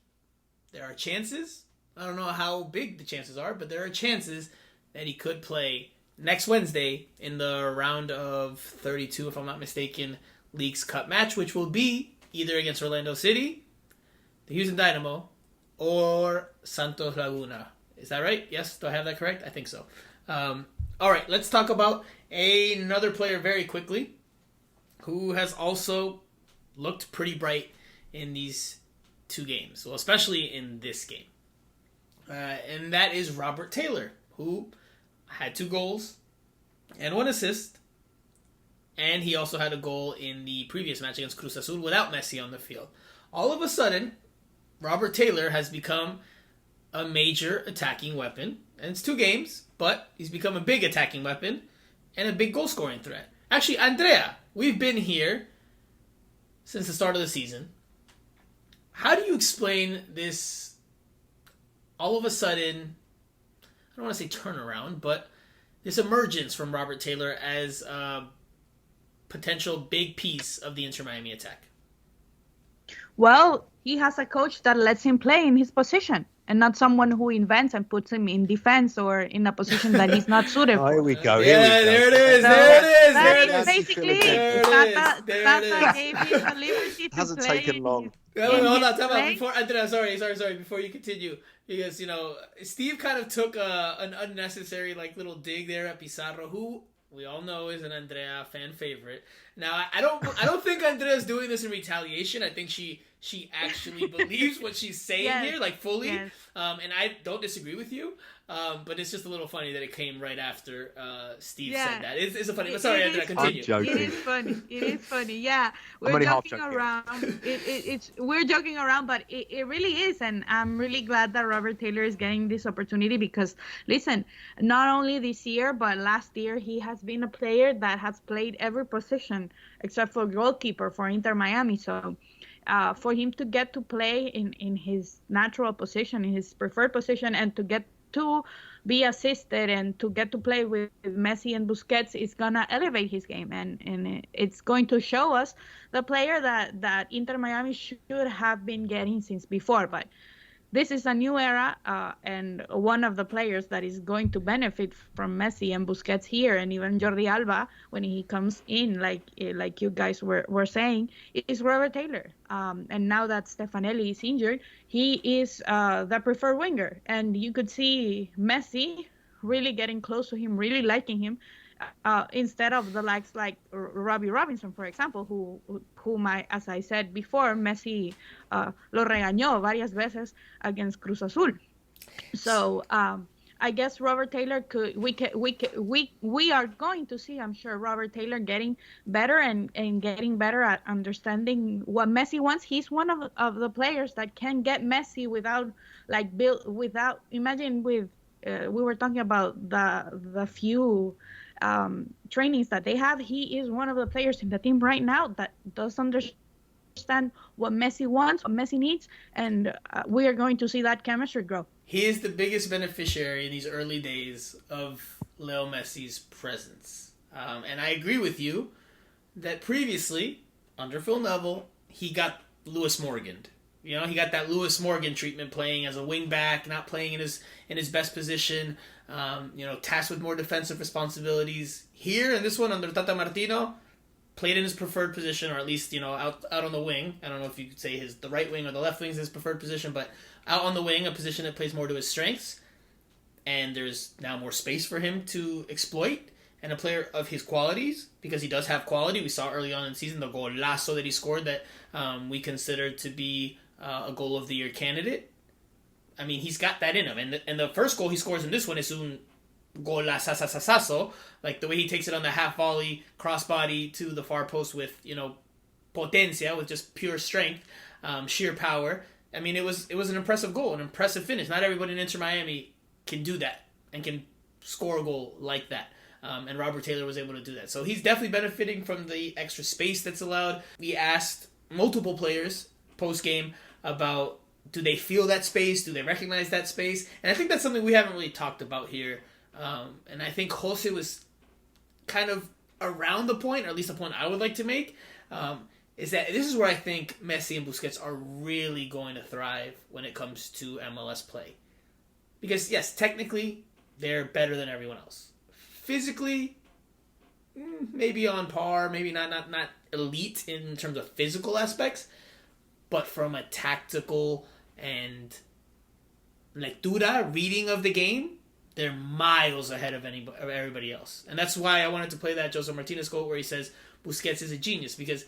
Speaker 2: There are chances. I don't know how big the chances are, but there are chances that he could play next Wednesday in the round of 32, if I'm not mistaken, League's Cup match, which will be either against Orlando City, the Houston Dynamo, or Santos Laguna. Is that right? Yes? Do I have that correct? I think so. All right, let's talk about another player very quickly who has also looked pretty bright in these 2 games, well, especially in this game. And that is Robert Taylor, who had 2 goals and 1 assist. And he also had a goal in the previous match against Cruz Azul without Messi on the field. All of a sudden, Robert Taylor has become a major attacking weapon. And it's 2 games, but he's become a big attacking weapon and a big goal-scoring threat. Actually, Andrea, we've been here since the start of the season. How do you explain this all of a sudden, I don't want to say turnaround, but this emergence from Robert Taylor as a potential big piece of the Inter Miami attack?
Speaker 4: Well, he has a coach that lets him play in his position and not someone who invents and puts him in defense or in a position that he's not suited for.
Speaker 6: Here we go.
Speaker 2: There it is.
Speaker 4: Basically, Tata gave him the liberty to
Speaker 6: hasn't
Speaker 4: play.
Speaker 6: taken long.
Speaker 2: Hold on, time out. Before, Andrea, sorry. Before you continue, because, you know, Steve kind of took an unnecessary, like, little dig there at Pizarro, who we all know is an Andrea fan favorite. Now, I don't think Andrea's doing this in retaliation. I think she actually believes what she's saying here, like, fully.
Speaker 4: Yes.
Speaker 2: And I don't disagree with you. But it's just a little funny that it came right after Steve said that. It's a funny. But sorry, Andrea, continue.
Speaker 6: I'm joking.
Speaker 4: It is funny. Yeah, we're joking around. We're joking around, but it really is, and I'm really glad that Robert Taylor is getting this opportunity because, listen, not only this year but last year he has been a player that has played every position except for goalkeeper for Inter Miami. So for him to get to play in his natural position, in his preferred position, and to get to be assisted and to get to play with Messi and Busquets is gonna elevate his game, and it's going to show us the player that Inter Miami should have been getting since before. But this is a new era, and one of the players that is going to benefit from Messi and Busquets here, and even Jordi Alba when he comes in, like you guys were saying, is Robert Taylor. And now that Stefanelli is injured, he is the preferred winger, and you could see Messi really getting close to him, really liking him, instead of the likes like Robbie Robinson, for example, whom as I said before, Messi lo regañó varias veces against Cruz Azul. So I guess Robert Taylor we are going to see, I'm sure, Robert Taylor getting better and getting better at understanding what Messi wants. He's one of the players that can get Messi without imagine with we were talking about the few trainings that they have. He is one of the players in the team right now that does understand what Messi wants, what Messi needs, and we are going to see that chemistry grow.
Speaker 2: He is the biggest beneficiary in these early days of Leo Messi's presence. And I agree with you that previously, under Phil Neville, he got Lewis Morganed. You know, he got that Lewis Morgan treatment, playing as a wing back, not playing in his best position, tasked with more defensive responsibilities. Here, in this one, under Tata Martino, played in his preferred position, or at least, out on the wing. I don't know if you could say the right wing or the left wing is his preferred position, but out on the wing, a position that plays more to his strengths. And there's now more space for him to exploit, and a player of his qualities, because he does have quality. We saw early on in the season the golazo that he scored that we considered to be a goal of the year candidate. I mean, he's got that in him. And the first goal he scores in this one is un golazazazazo. Like the way he takes it on the half volley, crossbody to the far post with, potencia, with just pure strength, sheer power. I mean, it was an impressive goal, an impressive finish. Not everybody in Inter Miami can do that and can score a goal like that. And Robert Taylor was able to do that. So he's definitely benefiting from the extra space that's allowed. We asked multiple players post-game about, do they feel that space? Do they recognize that space? And I think that's something we haven't really talked about here. And I think Jose was kind of around the point, or at least the point I would like to make, is that this is where I think Messi and Busquets are really going to thrive when it comes to MLS play. Because, yes, technically, they're better than everyone else. Physically, maybe on par, maybe not elite in terms of physical aspects, but from a tactical and lectura, reading of the game, they're miles ahead of everybody else. And that's why I wanted to play that Jose Martinez quote where he says Busquets is a genius, because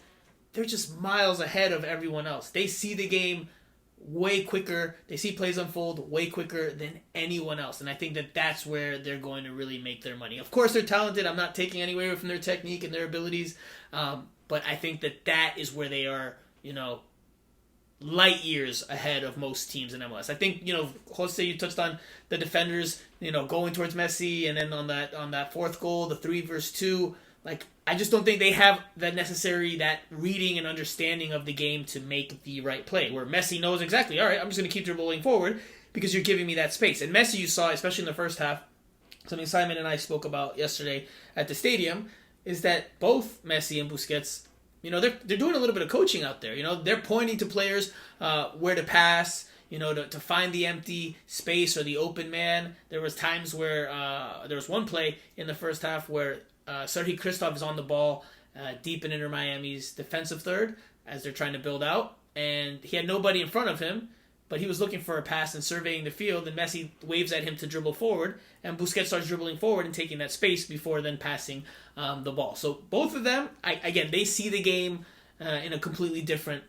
Speaker 2: they're just miles ahead of everyone else. They see the game way quicker. They see plays unfold way quicker than anyone else. And I think that that's where they're going to really make their money. Of course, they're talented. I'm not taking any away from their technique and their abilities. But I think that is where they are, light years ahead of most teams in MLS. I think, Jose, you touched on the defenders, going towards Messi, and then on that fourth goal, the 3-2, I just don't think they have that reading and understanding of the game to make the right play, where Messi knows exactly, all right, I'm just going to keep dribbling forward because you're giving me that space. And Messi, you saw, especially in the first half, something Simon and I spoke about yesterday at the stadium, is that both Messi and Busquets, they're doing a little bit of coaching out there. They're pointing to players where to pass, to find the empty space or the open man. There was times where there was one play in the first half where Sergi Christoph is on the ball deep in Inter Miami's defensive third as they're trying to build out, and he had nobody in front of him, but he was looking for a pass and surveying the field, and Messi waves at him to dribble forward, and Busquets starts dribbling forward and taking that space before then passing the ball. So both of them, again, they see the game in a completely different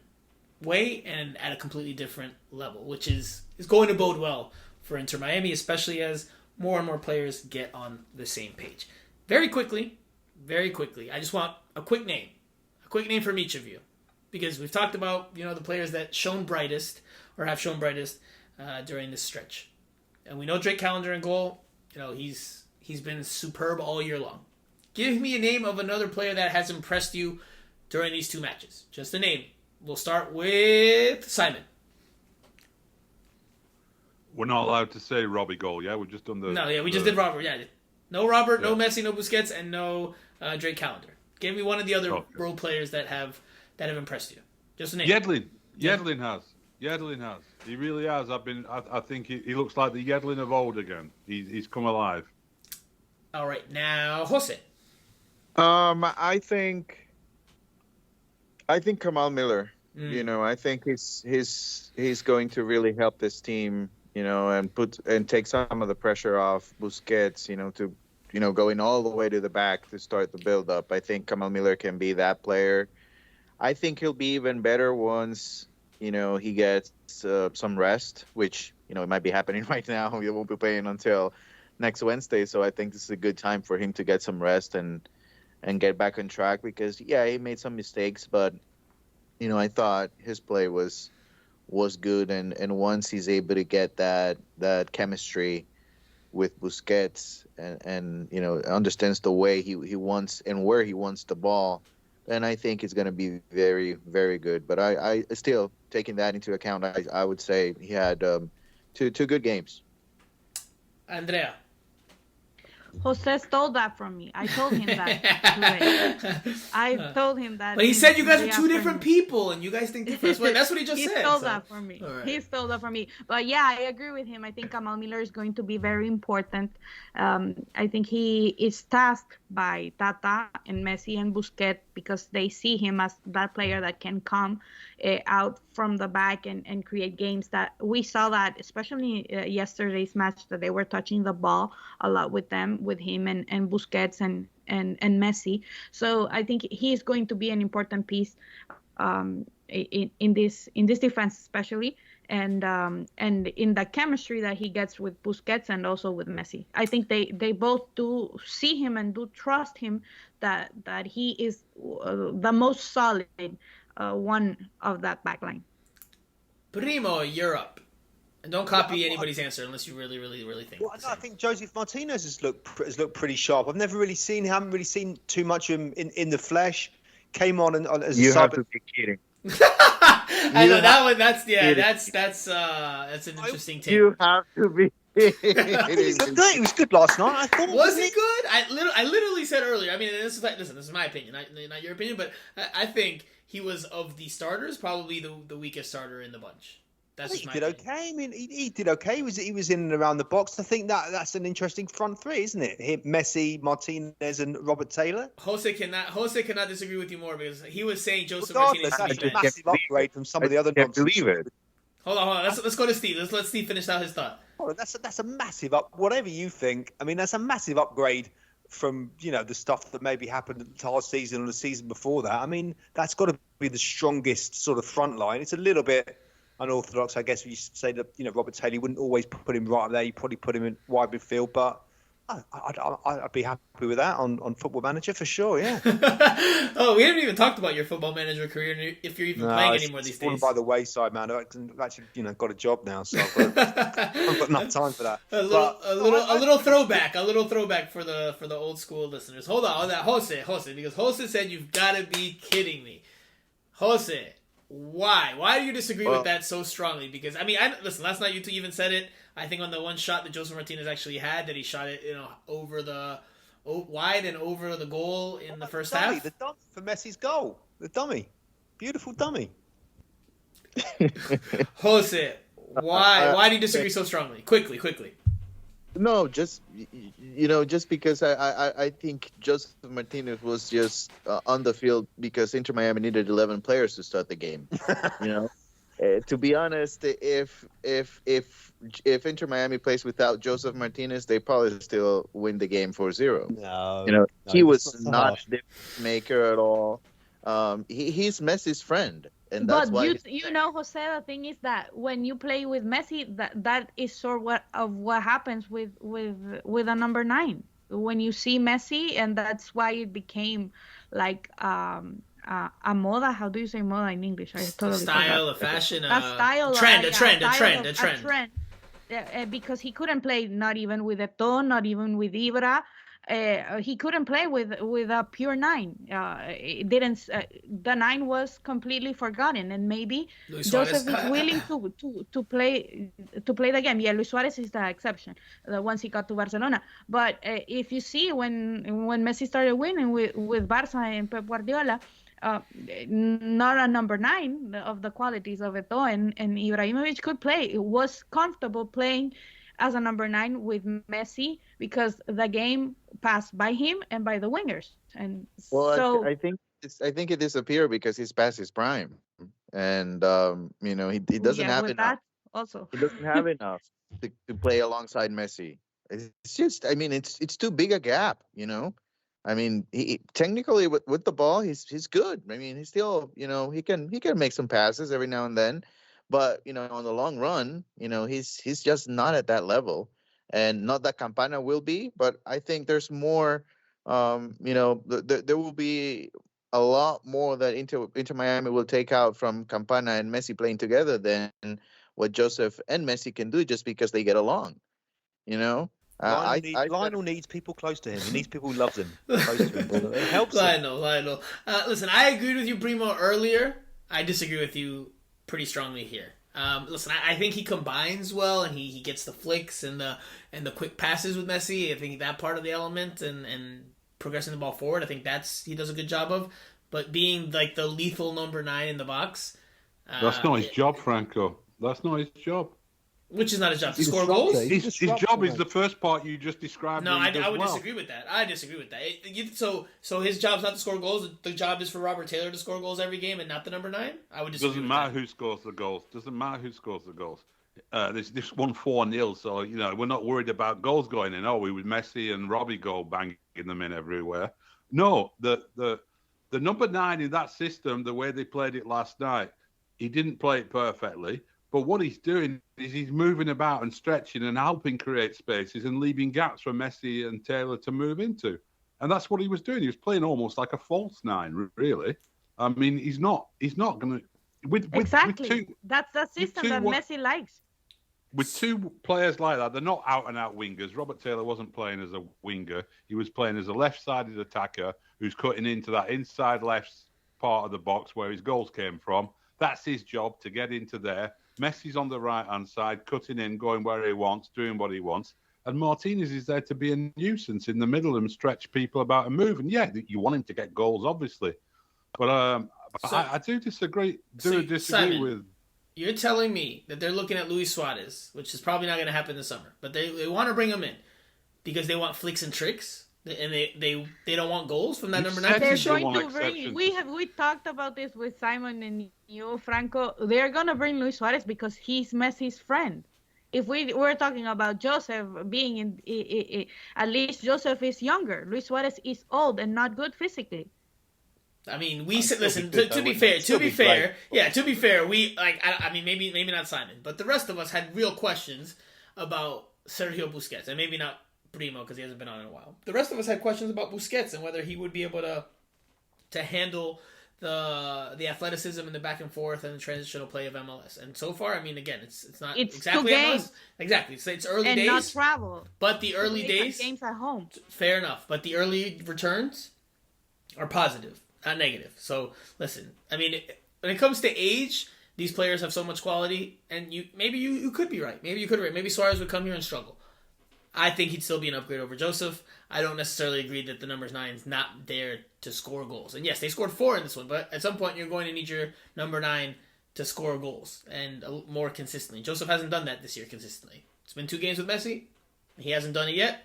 Speaker 2: way and at a completely different level, which is going to bode well for Inter Miami, especially as more and more players get on the same page. Very quickly, I just want a quick name from each of you, because we've talked about the players that shone brightest or have shown brightest during this stretch, and we know Drake Callender in goal. He's been superb all year long. Give me a name of another player that has impressed you during these two matches. Just a name, We'll start with Simon.
Speaker 3: We're not allowed to say Robbie goal, yeah? We've just done the...
Speaker 2: No, yeah, we just did Robert. Yeah, no Robert, no Messi, no Busquets, and no Drake Callender. Give me one of the other role players that have impressed you. Just a name.
Speaker 3: Yedlin has. He really has. I think he looks like the Yedlin of old again. He's come alive.
Speaker 2: All right, now Jose.
Speaker 5: I think Kamal Miller. I think he's going to really help this team. And take some of the pressure off Busquets. To going all the way to the back to start the build up. I think Kamal Miller can be that player. I think he'll be even better once he gets some rest, which it might be happening right now. He won't be playing until next Wednesday, so I think this is a good time for him to get some rest and get back on track because he made some mistakes, but I thought his play was good, and once he's able to get that chemistry with Busquets and understands the way he wants and where he wants the ball, then I think it's going to be very, very good. But I still, taking that into account, I would say he had two good games.
Speaker 2: Andrea.
Speaker 4: Jose stole that from me. I told him that today. I told him that.
Speaker 2: But he said you guys are two different people, and you guys think different. That's what he just said.
Speaker 4: He stole that from me.
Speaker 2: Right.
Speaker 4: He stole that from me. But yeah, I agree with him. I think Kamal Miller is going to be very important. I think he is tasked by Tata and Messi and Busquets because they see him as that player that can come out from the back and create games. That we saw that, especially yesterday's match, that they were touching the ball a lot with him and Busquets and Messi. So I think he is going to be an important piece in this defense, especially, and in the chemistry that he gets with Busquets and also with Messi. I think they both do see him and do trust him that he is the most solid one of that back line.
Speaker 2: Primo, you're up. And don't copy anybody's answer unless you really, really, really think.
Speaker 6: Well, I think Joseph Martinez has looked pretty sharp. I've never really haven't really seen too much of him in the flesh. Came on as
Speaker 5: you
Speaker 6: a sub.
Speaker 5: have to be kidding.
Speaker 2: I know that one. That's an interesting take.
Speaker 5: You have to be.
Speaker 6: He was good last night. I thought.
Speaker 2: Was he good? I literally said earlier. I mean, this is my opinion, not your opinion, but I think he was, of the starters, probably the weakest starter in the bunch.
Speaker 6: He did okay. I mean, he did okay. He was in and around the box. I think that's an interesting front three, isn't it? Messi, Martinez, and Robert Taylor.
Speaker 2: Jose cannot disagree with you more because he was saying Joseph
Speaker 6: Martinez.
Speaker 2: Martinez.
Speaker 6: That's a massive upgrade from some of the other nonsense.
Speaker 5: Believe it.
Speaker 2: Hold on. Let's go to Steve. Let's let Steve finish out his thought.
Speaker 6: Oh, that's a massive up. Whatever you think, I mean, that's a massive upgrade from the stuff that maybe happened last season or the season before that. I mean, that's got to be the strongest sort of front line. It's a little bit unorthodox, I guess. You say that Robert Taylor wouldn't always put him right there. You probably put him in wide midfield, but I'd be happy with that on Football Manager for sure. Yeah.
Speaker 2: Oh, we haven't even talked about your Football Manager career, if you're even playing anymore these days.
Speaker 6: By the wayside, man. I've actually got a job now, so I've got enough time for that.
Speaker 2: A little throwback for the old school listeners. Hold on that Jose, because Jose said you've got to be kidding me, Jose. Why do you disagree with that so strongly? Because listen, last night you two even said it. I think on the one shot that Joseph Martinez actually had, that he shot it, wide and over the goal in the first half.
Speaker 6: The dummy for Messi's goal. The dummy, beautiful dummy.
Speaker 2: Jose, why do you disagree so strongly? Quickly.
Speaker 5: No, just because I think Joseph Martinez was just on the field because Inter Miami needed 11 players to start the game. To be honest, if Inter Miami plays without Joseph Martinez, they probably still win the game 4-0.
Speaker 6: No,
Speaker 5: he was not the maker at all. He's Messi's friend. And that's why
Speaker 4: Jose, the thing is that when you play with Messi, that is sort of what happens with a number 9. When you see Messi, and that's why it became like a moda. How do you say moda in English? I totally
Speaker 2: style, a fashion,
Speaker 4: a style,
Speaker 2: a trend.
Speaker 4: Because he couldn't play not even with Eto'o, not even with Ibra. he couldn't play with a pure nine. It didn't. The nine was completely forgotten, and maybe
Speaker 2: Luis
Speaker 4: Joseph
Speaker 2: Suarez.
Speaker 4: is willing to play the game. Yeah, Luis Suarez is the exception. Once he got to Barcelona, but if you see when Messi started winning with Barca and Pep Guardiola. Not a number 9 of the qualities of Eto'o, and Ibrahimovic could play. It was comfortable playing as a number 9 with Messi because the game passed by him and by the wingers. And so
Speaker 5: I think it disappeared because he's past his prime, and he doesn't have enough.
Speaker 4: That also.
Speaker 5: He doesn't have enough to play alongside Messi. It's just, it's too big a gap, he technically with the ball, he's good. He's still, he can make some passes every now and then, but on the long run, he's just not at that level, and not that Campana will be. But I think there's more. There will be a lot more that Inter Miami will take out from Campana and Messi playing together than what Joseph and Messi can do just because they get along.
Speaker 6: Lionel needs people close to him. He needs people who loves him. Close to him. It helps him.
Speaker 2: Lionel. Listen, I agreed with you, Primo, earlier. I disagree with you pretty strongly here. Listen, I think he combines well, and he gets the flicks and the quick passes with Messi. I think that part of the element and progressing the ball forward, I think he does a good job of. But being like the lethal number 9 in the box,
Speaker 3: that's not his job, Franco. That's not his job.
Speaker 2: Which is not his job, to score goals?
Speaker 3: His job is the first part you just described.
Speaker 2: No, I would disagree with that. So his job's not to score goals. The job is for Robert Taylor to score goals every game and not the number 9? I would disagree.
Speaker 3: Doesn't matter who scores the goals. This won 4-0, so we're not worried about goals going in, are we? With Messi and Robbie banging them in everywhere. No, the number 9 in that system, the way they played it last night, he didn't play it perfectly. But what he's doing is he's moving about and stretching and helping create spaces and leaving gaps for Messi and Taylor to move into. And that's what he was doing. He was playing almost like a false 9, really. He's not going to...
Speaker 4: Exactly. That's the system that Messi likes.
Speaker 3: With two players like that, they're not out-and-out wingers. Robert Taylor wasn't playing as a winger. He was playing as a left-sided attacker who's cutting into that inside left part of the box where his goals came from. That's his job, to get into there. Messi's on the right-hand side, cutting in, going where he wants, doing what he wants. And Martinez is there to be a nuisance in the middle and stretch people about and move. And, yeah, you want him to get goals, obviously. But I do disagree.
Speaker 2: Simon,
Speaker 3: with...
Speaker 2: You're telling me that they're looking at Luis Suarez, which is probably not going to happen this summer. But they want to bring him in because they want flicks and tricks. And they don't want goals from that number 9 position.
Speaker 4: They're going to bring. We talked about this with Simon and you, Franco. They're going to bring Luis Suarez because he's Messi's friend. If we're talking about Joseph being at least Joseph is younger. Luis Suarez is old and not good physically.
Speaker 2: Listen. To be fair, we maybe not Simon, but the rest of us had real questions about Sergio Busquets, and maybe not Primo because he hasn't been on in a while. The rest of us had questions about Busquets and whether he would be able to handle the athleticism and the back and forth and the transitional play of MLS. And so far, again, it's not exactly MLS. Exactly, it's early
Speaker 4: and
Speaker 2: days.
Speaker 4: And not travel.
Speaker 2: But the early days,
Speaker 4: games at home.
Speaker 2: Fair enough. But the early returns are positive, not negative. So listen, when it comes to age, these players have so much quality, and you could be right. Maybe Suarez would come here and struggle. I think he'd still be an upgrade over Joseph. I don't necessarily agree that the number 9 is not there to score goals. And yes, they scored 4 in this one, but at some point you're going to need your number 9 to score goals and more consistently. Joseph hasn't done that this year consistently. It's been 2 games with Messi. He hasn't done it yet.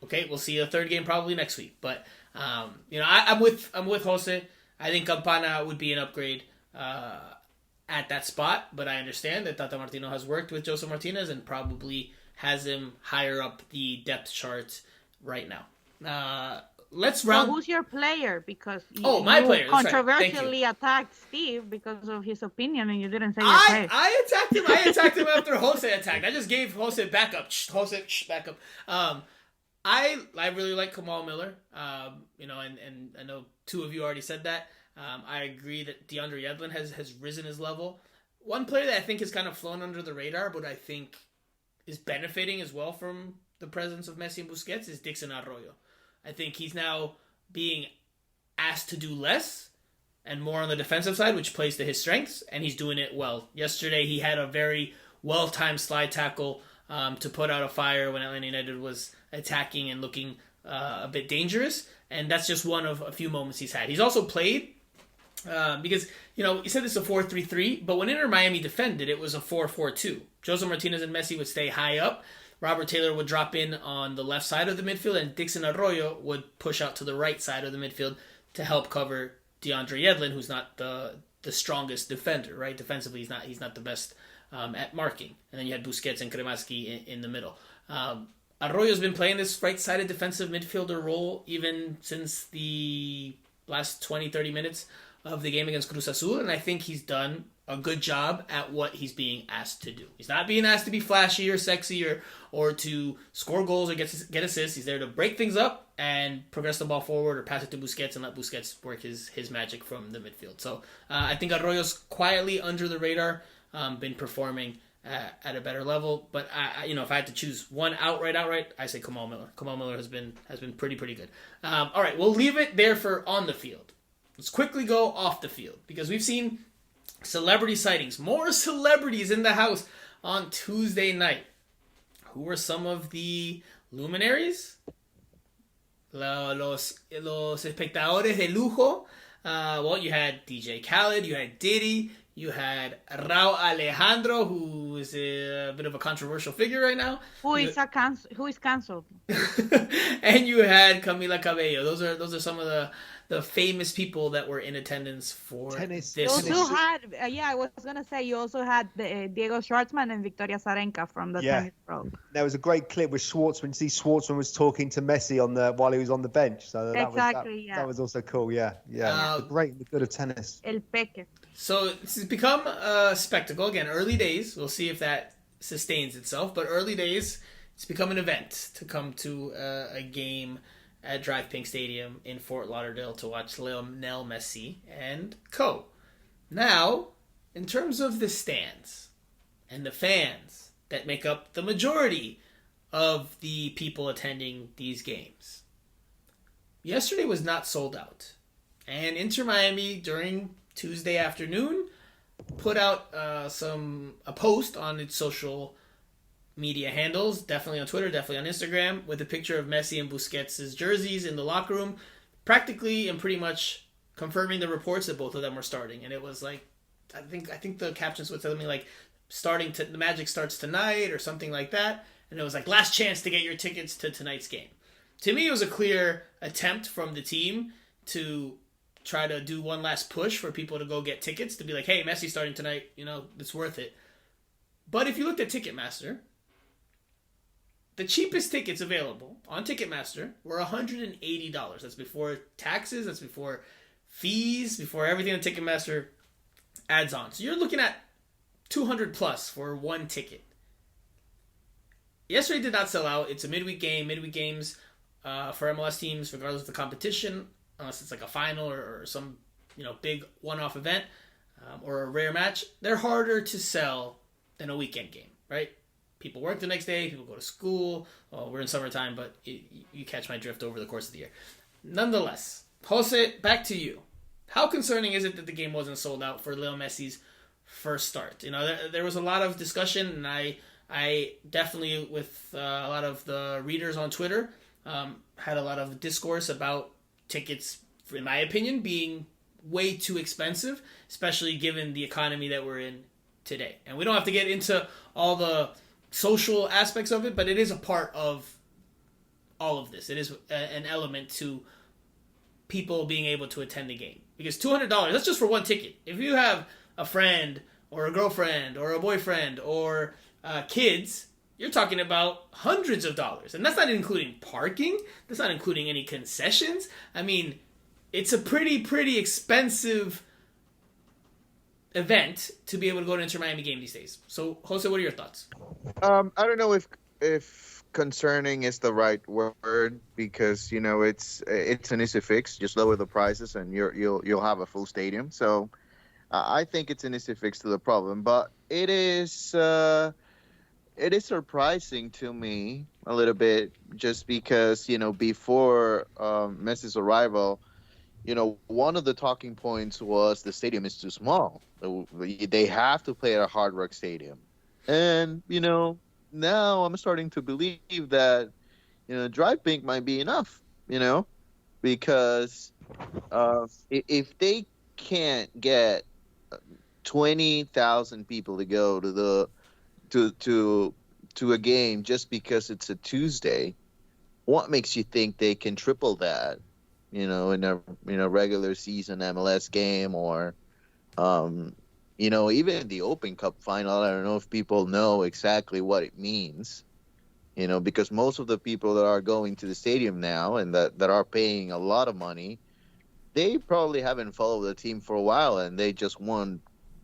Speaker 2: Okay, we'll see a third game probably next week. But I'm with Jose. I think Campana would be an upgrade at that spot, but I understand that Tata Martino has worked with Joseph Martinez and probably has him higher up the depth chart right now. Let's round.
Speaker 4: So who's your player? Because
Speaker 2: my player
Speaker 4: controversially attacked Steve because of his opinion, and you didn't say your player.
Speaker 2: I attacked him after Jose attacked. I just gave Jose backup. Backup. I really like Kamal Miller. And I know 2 of you already said that. I agree that DeAndre Yedlin has risen his level. One player that I think has kind of flown under the radar, but I think is benefiting as well from the presence of Messi and Busquets is Dixon Arroyo. I think he's now being asked to do less and more on the defensive side, which plays to his strengths, and he's doing it well. Yesterday, he had a very well-timed slide tackle to put out a fire when Atlanta United was attacking and looking a bit dangerous, and that's just one of a few moments he's had. He's also played because, you said it's a 4-3-3, but when Inter Miami defended, it was a 4-4-2. Jose Martinez and Messi would stay high up. Robert Taylor would drop in on the left side of the midfield, and Dixon Arroyo would push out to the right side of the midfield to help cover DeAndre Yedlin, who's not the strongest defender, right? Defensively, he's not the best at marking. And then you had Busquets and Kremaski in the middle. Arroyo's been playing this right-sided defensive midfielder role even since the last 20, 30 minutes of the game against Cruz Azul, and I think he's done a good job at what he's being asked to do. He's not being asked to be flashy or sexy or to score goals or get assists. He's there to break things up and progress the ball forward or pass it to Busquets and let Busquets work his magic from the midfield. So I think Arroyo's quietly under the radar, been performing at a better level. But if I had to choose one outright, I say Kamal Miller. Kamal Miller has been pretty good. All right, we'll leave it there for on the field. Let's quickly go off the field because we've seen celebrity sightings, more celebrities in the house on Tuesday night. Who were some of the luminaries? Los espectadores de lujo. Well, you had DJ Khaled, you had Diddy, you had Rauw Alejandro, who is a bit of a controversial figure right now.
Speaker 4: Who is canceled?
Speaker 2: And you had Camila Cabello. Those are some of the famous people that were in attendance for
Speaker 6: Tennis.
Speaker 4: You also had, I was going to say, you also had Diego Schwartzman and Victoria Zarenka from the tennis pro.
Speaker 6: There was a great clip with Schwartzman. See, Schwartzman was talking to Messi while he was on the bench. So that was also cool. Yeah. The great and the good of tennis.
Speaker 4: El Peque.
Speaker 2: So this has become a spectacle. Again, early days. We'll see if that sustains itself. But early days, it's become an event to come to a game at Drive Pink Stadium in Fort Lauderdale to watch Lionel Messi and co. Now, in terms of the stands and the fans that make up the majority of the people attending these games, yesterday was not sold out. And Inter Miami, during Tuesday afternoon, put out a post on its social media handles, definitely on Twitter, definitely on Instagram, with a picture of Messi and Busquets' jerseys in the locker room, practically and pretty much confirming the reports that both of them were starting. And it was like, I think the captions would tell me like, the Magic starts tonight or something like that. And it was like, last chance to get your tickets to tonight's game. To me, it was a clear attempt from the team to try to do one last push for people to go get tickets, to be like, hey, Messi's starting tonight, it's worth it. But if you looked at Ticketmaster, the cheapest tickets available on Ticketmaster were $180. That's before taxes, that's before fees, before everything that Ticketmaster adds on. So you're looking at $200 plus for one ticket. Yesterday did not sell out. It's a midweek game. Midweek games for MLS teams, regardless of the competition, unless it's like a final or some big one-off event or a rare match, they're harder to sell than a weekend game, right? People work the next day, people go to school. Well, we're in summertime, but you catch my drift over the course of the year. Nonetheless, Jose, back to you. How concerning is it that the game wasn't sold out for Leo Messi's first start? There was a lot of discussion, and I definitely, with a lot of the readers on Twitter, had a lot of discourse about tickets, in my opinion, being way too expensive, especially given the economy that we're in today. And we don't have to get into all the social aspects of it, but it is a part of all of this. It is an element to people being able to attend the game. Because $200, that's just for one ticket. If you have a friend or a girlfriend or a boyfriend or kids, you're talking about hundreds of dollars. And that's not including parking. That's not including any concessions. I mean, it's a pretty expensive event to be able to go to an Inter Miami game these days. So, Jose, what are your thoughts?
Speaker 5: I don't know if concerning is the right word, because it's an easy fix. Just lower the prices and you'll have a full stadium. So I think it's an easy fix to the problem. But it is it is surprising to me a little bit, just because, before Messi's arrival, one of the talking points was the stadium is too small. They have to play at a Hard Rock Stadium. And, now I'm starting to believe that, Drive Pink might be enough, because if they can't get 20,000 people to go to a game just because it's a Tuesday, what makes you think they can triple that, in a regular season MLS game, or even the Open Cup final? I don't know if people know exactly what it means, because most of the people that are going to the stadium now and that are paying a lot of money, they probably haven't followed the team for a while, and they just want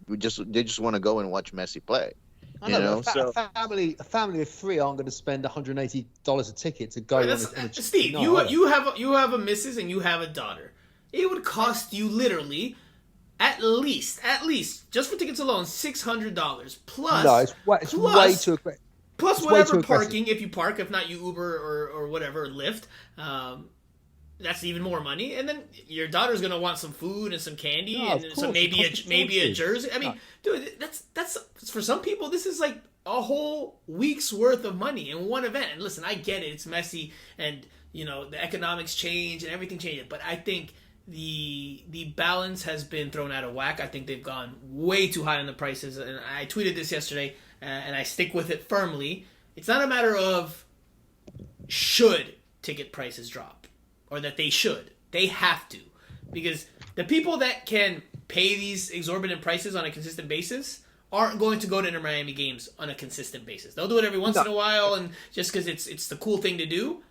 Speaker 5: to go and watch Messi play.
Speaker 6: I know, a family of three aren't going to spend $180 a ticket to go on a
Speaker 2: Steve,
Speaker 6: no,
Speaker 2: you have a missus and you have a daughter. It would cost you literally at least just for tickets alone $600 plus.
Speaker 6: No, it's way too aggressive.
Speaker 2: Plus whatever parking, if you park, if not you Uber or whatever, Lyft. That's even more money, and then your daughter's gonna want some food and some candy, and so maybe a jersey. I mean, dude, that's for some people. This is like a whole week's worth of money in one event. And listen, I get it; it's messy, and the economics change and everything changes. But I think the balance has been thrown out of whack. I think they've gone way too high on the prices, and I tweeted this yesterday, and I stick with it firmly. It's not a matter of should ticket prices drop. Or that they should. They have to. Because the people that can pay these exorbitant prices on a consistent basis aren't going to go to Inter Miami games on a consistent basis. They'll do it every once in a while, and just because it's the cool thing to do.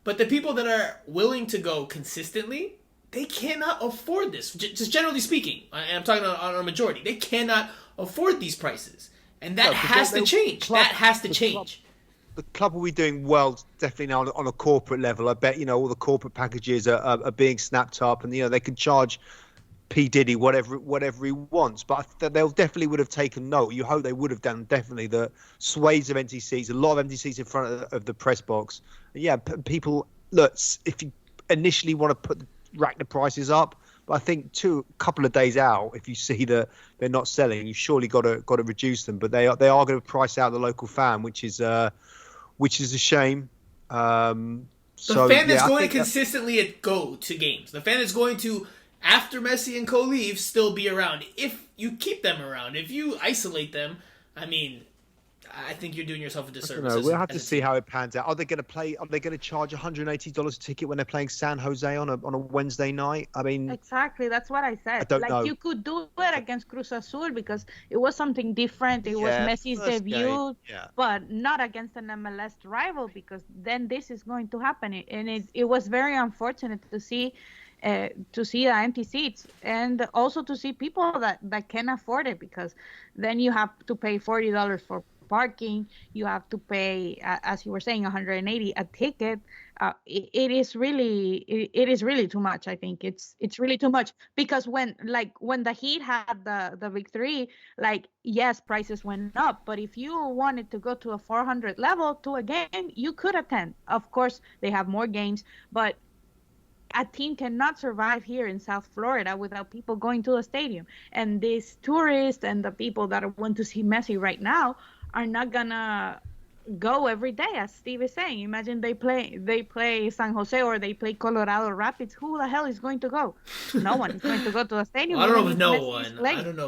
Speaker 2: But the people that are willing to go consistently, they cannot afford this. Just generally speaking, and I'm talking on a majority, they cannot afford these prices. And that has to change. That has to change.
Speaker 6: The club will be doing well, definitely now on a corporate level. I bet all the corporate packages are being snapped up, and they can charge P Diddy whatever he wants. But they'll definitely would have taken note. You hope they would have done definitely the swathes of empty seats, a lot of empty seats in front of the press box. And yeah, people look. If you initially want to rack the prices up, but I think a couple of days out, if you see that they're not selling, you surely got to reduce them. But they are going to price out the local fan, which is a shame.
Speaker 2: The fan that's going to consistently go to games. The fan that's going to, after Messi and Co leave, still be around. If you keep them around, if you isolate them, I think you're doing yourself a disservice.
Speaker 6: We'll have to see how it pans out. Are they going to charge $180 a ticket when they're playing San Jose on a Wednesday night? I mean,
Speaker 4: exactly. That's what I said.
Speaker 6: I don't know.
Speaker 4: You could do it against Cruz Azul because it was something different. It was Messi's debut, but not against an MLS rival, because then this is going to happen. And it was very unfortunate to see the empty seats, and also to see people that can afford it, because then you have to pay $40 for parking. You have to pay, as you were saying, $180 a ticket. It is really too much. I think it's really too much, because when the Heat had the big three, yes, prices went up, but if you wanted to go to a 400 level to a game, you could attend. Of course, they have more games, but a team cannot survive here in South Florida without people going to the stadium. And these tourists and the people that want to see Messi right now are not gonna go every day, as Steve is saying. Imagine they play San Jose or they play Colorado Rapids. Who the hell is going to go? No one is going to go to the stadium.
Speaker 2: I don't know if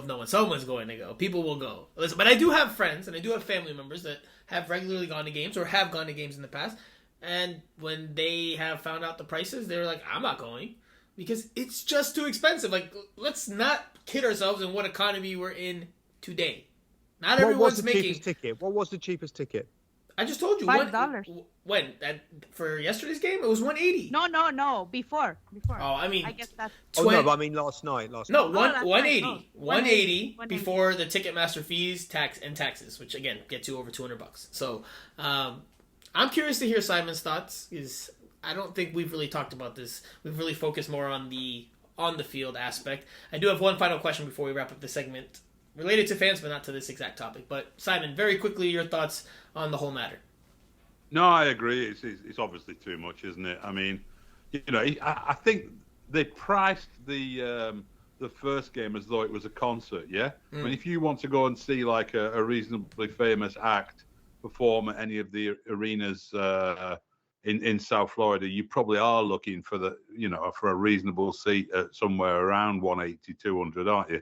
Speaker 2: no one. Someone's going to go. People will go. Listen, but I do have friends and I do have family members that have regularly gone to games or have gone to games in the past. And when they have found out the prices, they're like, I'm not going, because it's just too expensive. Let's not kid ourselves in what economy we're in today. Not everyone's making.
Speaker 6: What was the cheapest ticket?
Speaker 2: I just told you.
Speaker 4: $5.
Speaker 2: When? For yesterday's game, it was $180.
Speaker 4: No. Before.
Speaker 2: Oh, I mean.
Speaker 4: I guess that's.
Speaker 6: No, but I mean last night.
Speaker 2: No, 180. Right. 180 before the Ticketmaster fees, taxes, which again get to over $200. So, I'm curious to hear Simon's thoughts. Is I don't think we've really talked about this. We've really focused more on the field aspect. I do have one final question before we wrap up the segment. related to fans, but not to this exact topic. But Simon, very quickly, your thoughts on the whole matter.
Speaker 3: No, I agree. It's obviously too much, isn't it? I mean, I think they priced the first game as though it was a concert. Yeah, I mean, if you want to go and see like a reasonably famous act perform at any of the arenas in South Florida, you probably are looking for for a reasonable seat at somewhere around 180, 200, aren't you?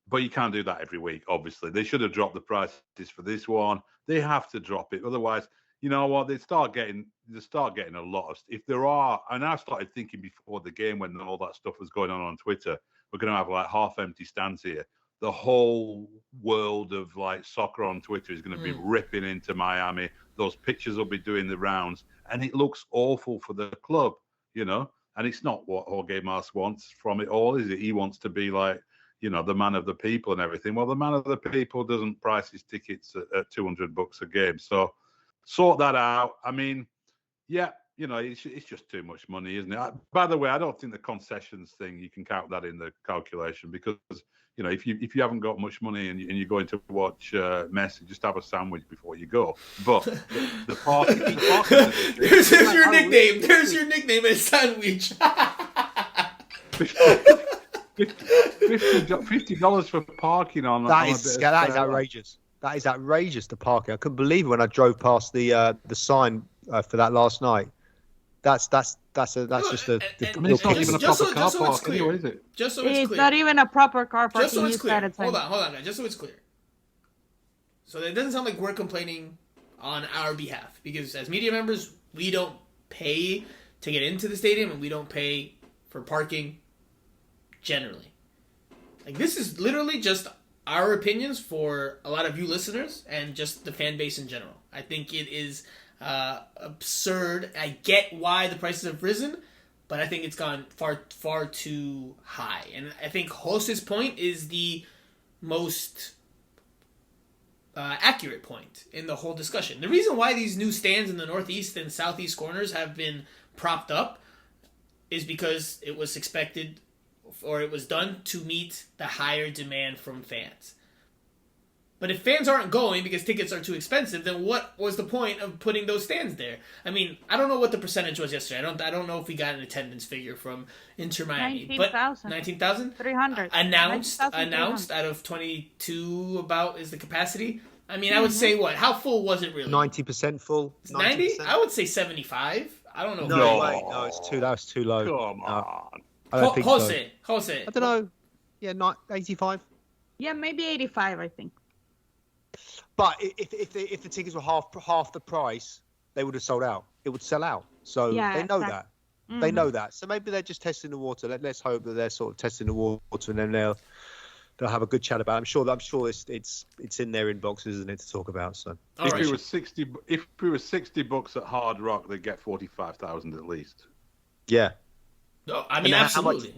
Speaker 3: But you can't do that every week, obviously. They should have dropped the prices for this one. They have to drop it. Otherwise, you know what? They start getting a lot of, if there are, and I started thinking before the game when all that stuff was going on Twitter, we're going to have like half empty stands here. The whole world of like soccer on Twitter is going to be ripping into Miami. Those pictures will be doing the rounds, and it looks awful for the club, And it's not what Jorge Mas wants from it all, is it? He wants to be like, the man of the people and everything. Well, the man of the people doesn't price his tickets at $200 a game. So sort that out. I mean, yeah, it's just too much money, isn't it? By the way, I don't think the concessions thing, you can count that in the calculation because, if you haven't got much money and you're going to watch Messi, just have a sandwich before you go. But the parking
Speaker 2: There's your nickname. There's your nickname, a sandwich.
Speaker 3: $50 for parking on
Speaker 6: that is outrageous. That is outrageous, the parking. I couldn't believe it when I drove past the sign for that last night. That's just a.
Speaker 3: I mean, it's not even a proper car park anyway, is it?
Speaker 2: Just so it's clear.
Speaker 4: Not even a proper car park.
Speaker 2: Just so it's clear. Hold on, guys. Just so it's clear. So it doesn't sound like we're complaining on our behalf because as media members, we don't pay to get into the stadium and we don't pay for parking. Generally, like this is literally just our opinions for a lot of you listeners and just the fan base in general. I think it is absurd. I get why the prices have risen, but I think it's gone far too high. And I think Jose's point is the most accurate point in the whole discussion. The reason why these new stands in the northeast and southeast corners have been propped up is because it was expected or it was done to meet the higher demand from fans. But if fans aren't going because tickets are too expensive, then what was the point of putting those stands there? I mean, I don't know what the percentage was yesterday. I don't know if we got an attendance figure from Inter Miami.
Speaker 4: 19,000.
Speaker 2: 19,000?
Speaker 4: 300.
Speaker 2: Announced out of 22 about is the capacity. I mean, I would say what? How full was it really?
Speaker 6: 90% full.
Speaker 2: 90? I would say 75. I don't know.
Speaker 6: No, it's too. That's too low.
Speaker 3: Come on.
Speaker 6: I don't think
Speaker 2: Jose.
Speaker 6: I don't know. Yeah, 85.
Speaker 4: Yeah, maybe 85. I think.
Speaker 6: But if the tickets were half the price, they would have sold out. It would sell out. So they know that. Mm-hmm. They know that. So maybe they're just testing the water. Let's hope that they're sort of testing the water, and then they'll have a good chat about it. I'm sure it's in their inboxes, isn't it, to talk about. So
Speaker 3: if it was $60 at Hard Rock, they'd get 45,000 at least.
Speaker 6: Yeah.
Speaker 2: No, I mean absolutely.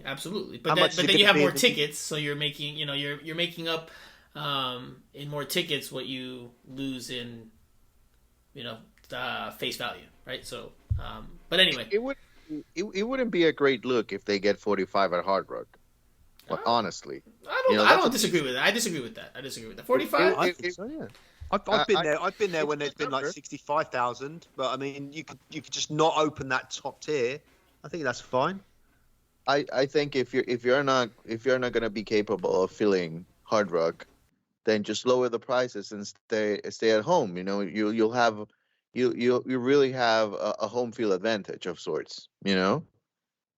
Speaker 2: But then you have more tickets, so you're making you're making up in more tickets what you lose in face value, right? So, but anyway,
Speaker 5: it wouldn't be a great look if they get 45 at Hard Rock. Well, honestly,
Speaker 2: I don't disagree with that. I disagree with that. 45.
Speaker 6: I think so. Yeah. I've been there. I've been there when there's been like 65,000. But I mean, you could just not open that top tier. I think that's fine.
Speaker 5: I think if you're not going to be capable of filling Hard Rock, then just lower the prices and stay at home. You'll really have a home field advantage of sorts.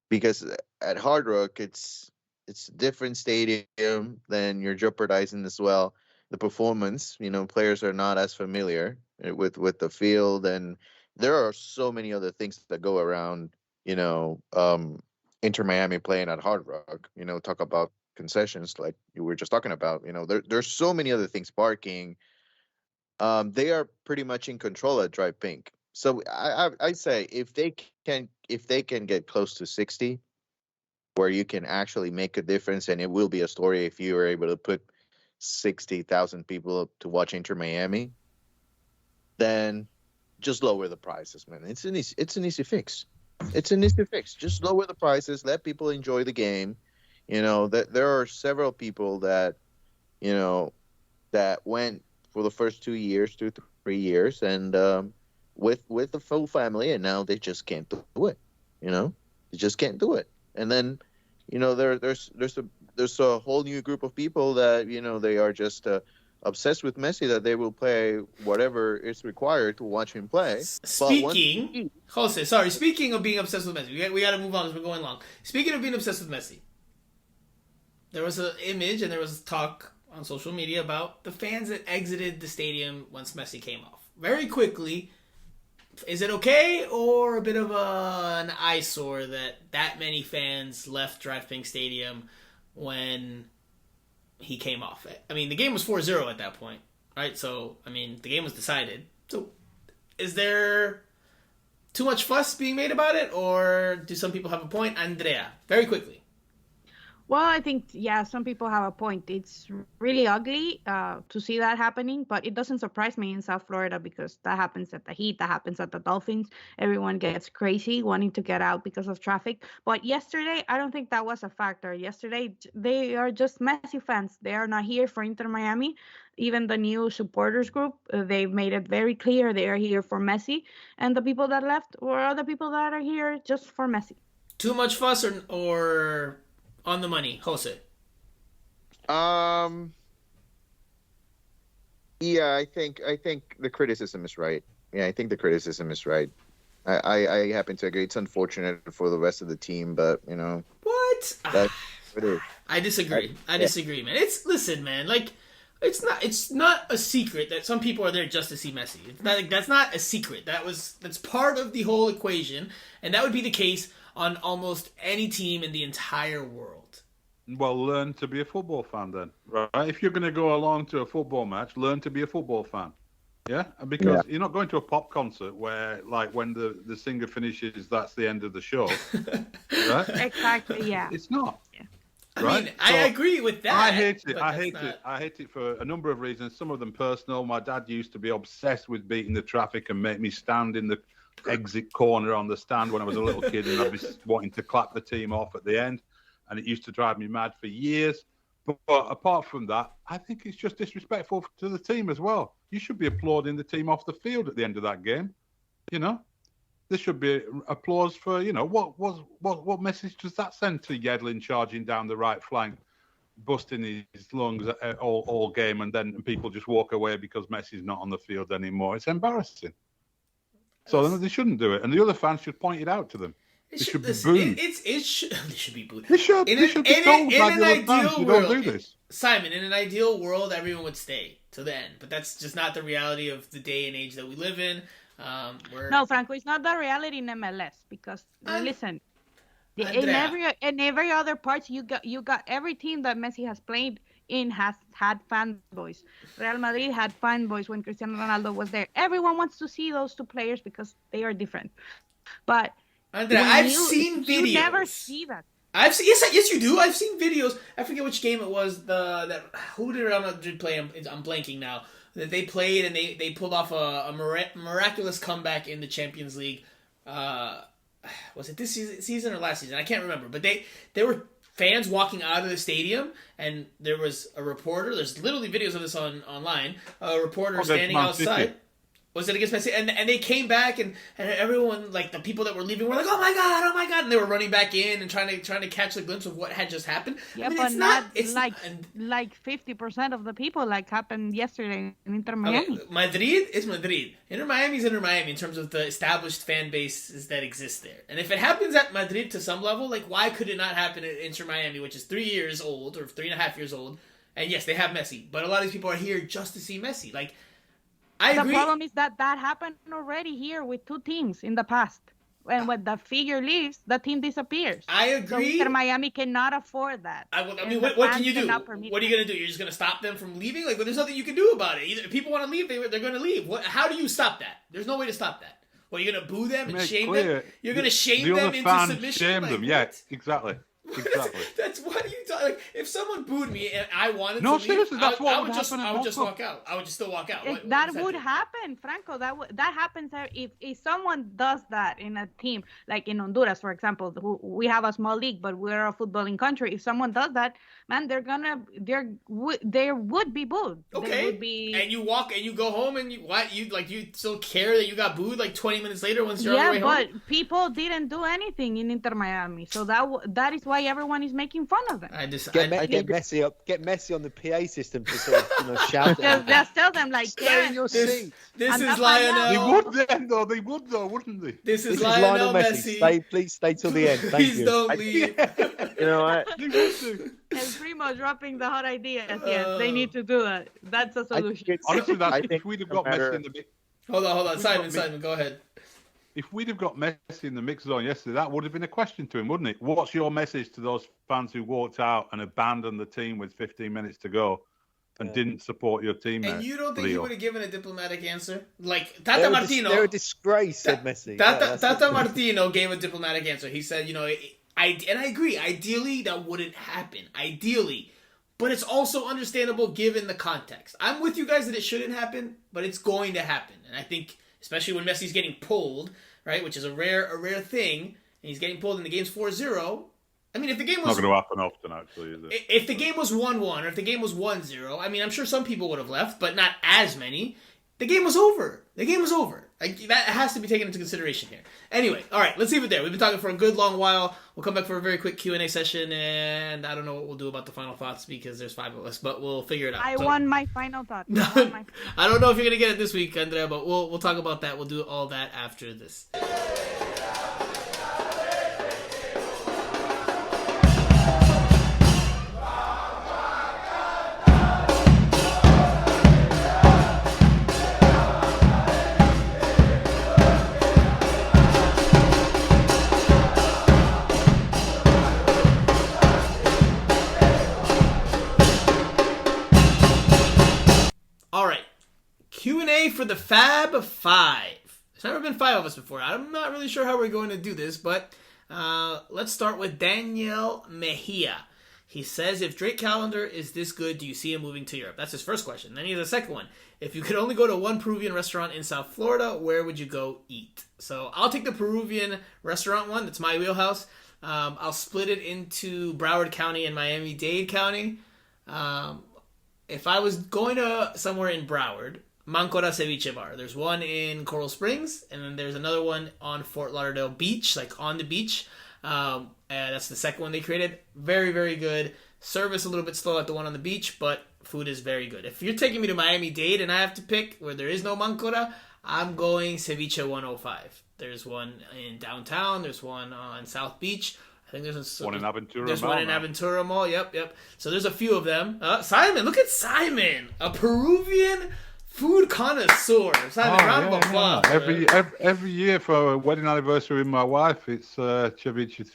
Speaker 5: Because at Hard Rock it's a different stadium. Then you're jeopardizing as well the performance. Players are not as familiar with the field, and there are so many other things that go around. Inter Miami playing at Hard Rock. Talk about concessions like you were just talking about. There's so many other things. Parking. They are pretty much in control at Drive Pink. So I say if they can get close to 60, where you can actually make a difference, and it will be a story if you are able to put 60,000 people to watch Inter Miami, then just lower the prices, man. It's an easy fix. It's an easy fix. Just lower the prices. Let people enjoy the game. That there are several people that that went for the first 2 years, 3 years, and with the full family, and now they just can't do it. They just can't do it. And then, there's a whole new group of people that they are just obsessed with Messi, that they will play whatever is required to watch him play.
Speaker 2: Speaking of being obsessed with Messi, we got to move on as we're going along. Speaking of being obsessed with Messi, there was an image and there was talk on social media about the fans that exited the stadium once Messi came off. Very quickly, is it okay or a bit of an eyesore that many fans left DraftKings Stadium when he came off? I mean, the game was 4-0 at that point, right? So, I mean, the game was decided. So, is there too much fuss being made about it, or do some people have a point? Andrea, very quickly.
Speaker 4: Well, I think, some people have a point. It's really ugly to see that happening, but it doesn't surprise me in South Florida because that happens at the Heat, that happens at the Dolphins. Everyone gets crazy wanting to get out because of traffic. But yesterday, I don't think that was a factor. Yesterday, they are just Messi fans. They are not here for Inter Miami. Even the new supporters group, they've made it very clear they are here for Messi. And the people that left were other people that are here just for Messi.
Speaker 2: Too much fuss or on the money, Jose?
Speaker 5: Yeah, I think the criticism is right. Yeah, I think the criticism is right. I happen to agree. It's unfortunate for the rest of the team, but
Speaker 2: what?
Speaker 5: That's what it is.
Speaker 2: I disagree. I disagree, man. Listen, man. Like, it's not a secret that some people are there just to see Messi. That's not a secret. That's part of the whole equation, and that would be the case on almost any team in the entire world.
Speaker 3: Well, learn to be a football fan then, right? If you're going to go along to a football match, learn to be a football fan. Yeah? Because you're not going to a pop concert where, like, when the singer finishes, that's the end of the show. Right?
Speaker 4: Exactly, yeah.
Speaker 3: It's not.
Speaker 4: Yeah.
Speaker 2: I mean, I agree with that.
Speaker 3: I hate it. I hate it for a number of reasons. Some of them personal. My dad used to be obsessed with beating the traffic and make me stand in the exit corner on the stand when I was a little kid, and I'd be wanting to clap the team off at the end, and it used to drive me mad for years. But apart from that, I think it's just disrespectful to the team as well. You should be applauding the team off the field at the end of that game. There should be applause for what message does that send to Yedlin charging down the right flank, busting his lungs all game, and then people just walk away because Messi's not on the field anymore? It's embarrassing. So they shouldn't do it, and the other fans should point it out to them. They should be booed.
Speaker 2: They should be booed.
Speaker 3: They should be told by the other fans, you don't do this.
Speaker 2: Simon, in an ideal world, everyone would stay to the end, but that's just not the reality of the day and age that we live in.
Speaker 4: No, Franco, it's not the reality in MLS because listen, in every other part, you got every team that Messi has played in has had fanboys. Real Madrid had fanboys when Cristiano Ronaldo was there. Everyone wants to see those two players because they are different. But
Speaker 2: Andrea, I've seen videos.
Speaker 4: You never see that.
Speaker 2: Yes, you do. I've seen videos. I forget which game it was. Who did Real Madrid play? I'm blanking now. That they played and they pulled off a miraculous comeback in the Champions League. Was it this season or last season? I can't remember. But there were fans walking out of the stadium, and there was a reporter. There's literally videos of this online. A reporter standing outside. Was it against Messi? And they came back, and everyone, like the people that were leaving, were like, "Oh my god!" And they were running back in and trying to catch a glimpse of what had just happened.
Speaker 4: Yeah, but it's like 50% of the people like happened yesterday in Inter Miami.
Speaker 2: Madrid is Madrid. Inter Miami is Inter Miami in terms of the established fan bases that exist there. And if it happens at Madrid to some level, like why could it not happen at Inter Miami, which is 3 years old or 3.5 years old? And yes, they have Messi, but a lot of these people are here just to see Messi. Like. I agree.
Speaker 4: The problem is that happened already here with two teams in the past. And when the figure leaves, the team disappears.
Speaker 2: I agree.
Speaker 4: So Inter Miami cannot afford that.
Speaker 2: I mean, what can you do? What are you going to do? You're just going to stop them from leaving? Like, well, there's nothing you can do about it. Either if people want to leave, they're going to leave. How do you stop that? There's no way to stop that. Well, you're going to boo them and shame them? You're going to shame them into submission?
Speaker 3: Shame them, yeah, exactly. Exactly.
Speaker 2: That's what are you talking? Like, if someone booed me and I wanted
Speaker 3: to
Speaker 2: leave,
Speaker 3: seriously, that's what
Speaker 2: I would just walk out. I would just still walk out.
Speaker 4: That would happen, Franco. That happens if someone does that in a team, like in Honduras, for example. We have a small league, but we're a footballing country. If someone does that, man, they would be booed.
Speaker 2: Okay.
Speaker 4: They would be...
Speaker 2: And you walk and you go home and you still care that you got booed like 20 minutes later once you're on your way home?
Speaker 4: Yeah, but people didn't do anything in Inter Miami, so that is why everyone is making fun of them.
Speaker 6: Get Messi on the PA system to sort of shout.
Speaker 4: Just tell them like,
Speaker 6: stay in your seat.
Speaker 2: This is Lionel.
Speaker 3: They would though, wouldn't they?
Speaker 2: This is Lionel Messi.
Speaker 6: Please stay till the end. Thank
Speaker 2: Please
Speaker 6: you.
Speaker 2: don't leave.
Speaker 5: You know what?
Speaker 4: And Primo dropping the hot ideas. Yes, they need to do that. That's a solution.
Speaker 3: Honestly, if we'd have got Messi in the mix.
Speaker 2: Hold on. Simon, go ahead.
Speaker 3: If we'd have got Messi in the mix zone yesterday, that would have been a question to him, wouldn't it? What's your message to those fans who walked out and abandoned the team with 15 minutes to go and didn't support your teammate?
Speaker 2: And you don't think he would have given a diplomatic answer? Like
Speaker 6: They're
Speaker 2: a
Speaker 6: disgrace, said Messi.
Speaker 2: Tata Martino gave a diplomatic answer. He said, I agree. Ideally, that wouldn't happen. Ideally. But it's also understandable given the context. I'm with you guys that it shouldn't happen, but it's going to happen. And I think, especially when Messi's getting pulled, right, which is a rare thing, and he's getting pulled and the game's 4-0. I mean, if the game was...
Speaker 3: Not going to happen often, actually, is it?
Speaker 2: If the game was 1-1 or if the game was 1-0, I mean, I'm sure some people would have left, but not as many. The game was over. Like, that has to be taken into consideration here. Anyway, all right, let's leave it there. We've been talking for a good long while. We'll come back for a very quick Q&A session, and I don't know what we'll do about the final thoughts because there's 5 of us, but we'll figure it out.
Speaker 4: I won my final thought.
Speaker 2: I don't know if you're going to get it this week, Andrea, but we'll talk about that. We'll do all that after this. For the Fab Five. There's never been 5 of us before. I'm not really sure how we're going to do this, but let's start with Daniel Mejia. He says, if Drake Callender is this good, do you see him moving to Europe? That's his first question. Then he has a second one. If you could only go to one Peruvian restaurant in South Florida, where would you go eat? So I'll take the Peruvian restaurant one. That's my wheelhouse. I'll split it into Broward County and Miami-Dade County. If I was going to somewhere in Broward, Mancora Ceviche Bar. There's one in Coral Springs, and then there's another one on Fort Lauderdale Beach, like on the beach. And that's the second one they created. Very, very good. Service a little bit slow at the one on the beach, but food is very good. If you're taking me to Miami-Dade and I have to pick where there is no Mancora, I'm going Ceviche 105. There's one in downtown. There's one on South Beach. I think there's
Speaker 3: one in Aventura.
Speaker 2: There's one in Aventura Mall. Yep. So there's a few of them. Simon, look at Simon, a Peruvian food connoisseur. Simon, round of applause.
Speaker 3: Every year for a wedding anniversary with my wife, it's ceviche.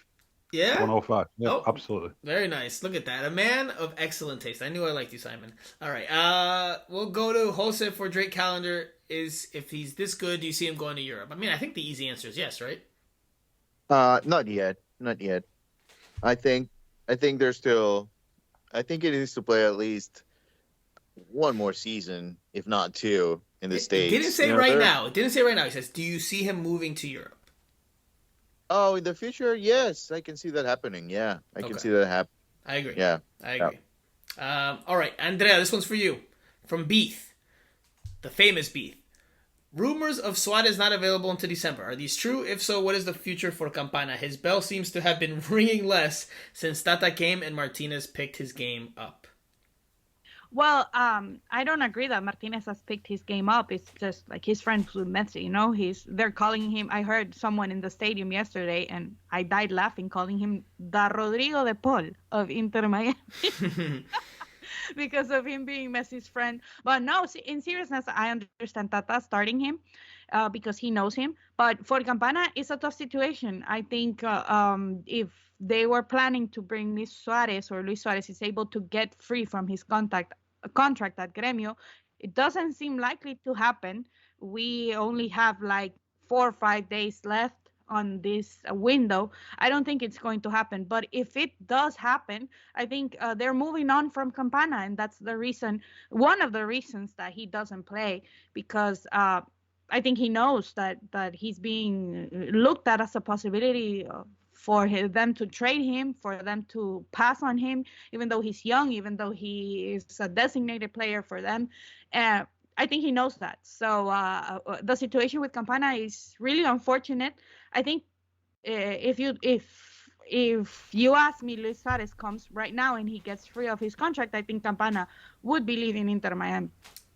Speaker 2: Yeah?
Speaker 3: 105. Yeah, absolutely.
Speaker 2: Very nice. Look at that. A man of excellent taste. I knew I liked you, Simon. All right. We'll go to Jose for Drake Callender. If he's this good, do you see him going to Europe? I mean, I think the easy answer is yes, right?
Speaker 5: Not yet. I think there's still... I think it needs to play at least one more season, if not 2, in the States.
Speaker 2: It didn't say right now. It didn't say right now. He says, do you see him moving to Europe?
Speaker 5: Oh, in the future, yes. I can see that happening. Yeah, I can see that happen.
Speaker 2: I agree.
Speaker 5: Yeah.
Speaker 2: I agree. Yeah. All right, Andrea, this one's for you. From Beef, the famous Beef. Rumors of Suarez not available until December. Are these true? If so, what is the future for Campana? His bell seems to have been ringing less since Tata came and Martinez picked his game up.
Speaker 4: Well, I don't agree that Martinez has picked his game up. It's just like his friends with Messi, you know. They're calling him. I heard someone in the stadium yesterday, and I died laughing, calling him the Rodrigo de Paul of Inter Miami because of him being Messi's friend. But no, in seriousness, I understand Tata starting him because he knows him. But for Campana, it's a tough situation. I think if they were planning to bring Luis Suarez is able to get free from his contract at Gremio, it doesn't seem likely to happen. We only have like 4 or 5 days left on this window. I don't think it's going to happen. But if it does happen, I think they're moving on from Campana, and that's the reason, one of the reasons that he doesn't play, because I think he knows that he's being looked at as a possibility them to trade him, for them to pass on him, even though he's young, even though he is a designated player for them. I think he knows that. So the situation with Campana is really unfortunate. I think if you ask me, Luis Suarez comes right now and he gets free of his contract, I think Campana would be leaving Inter Miami.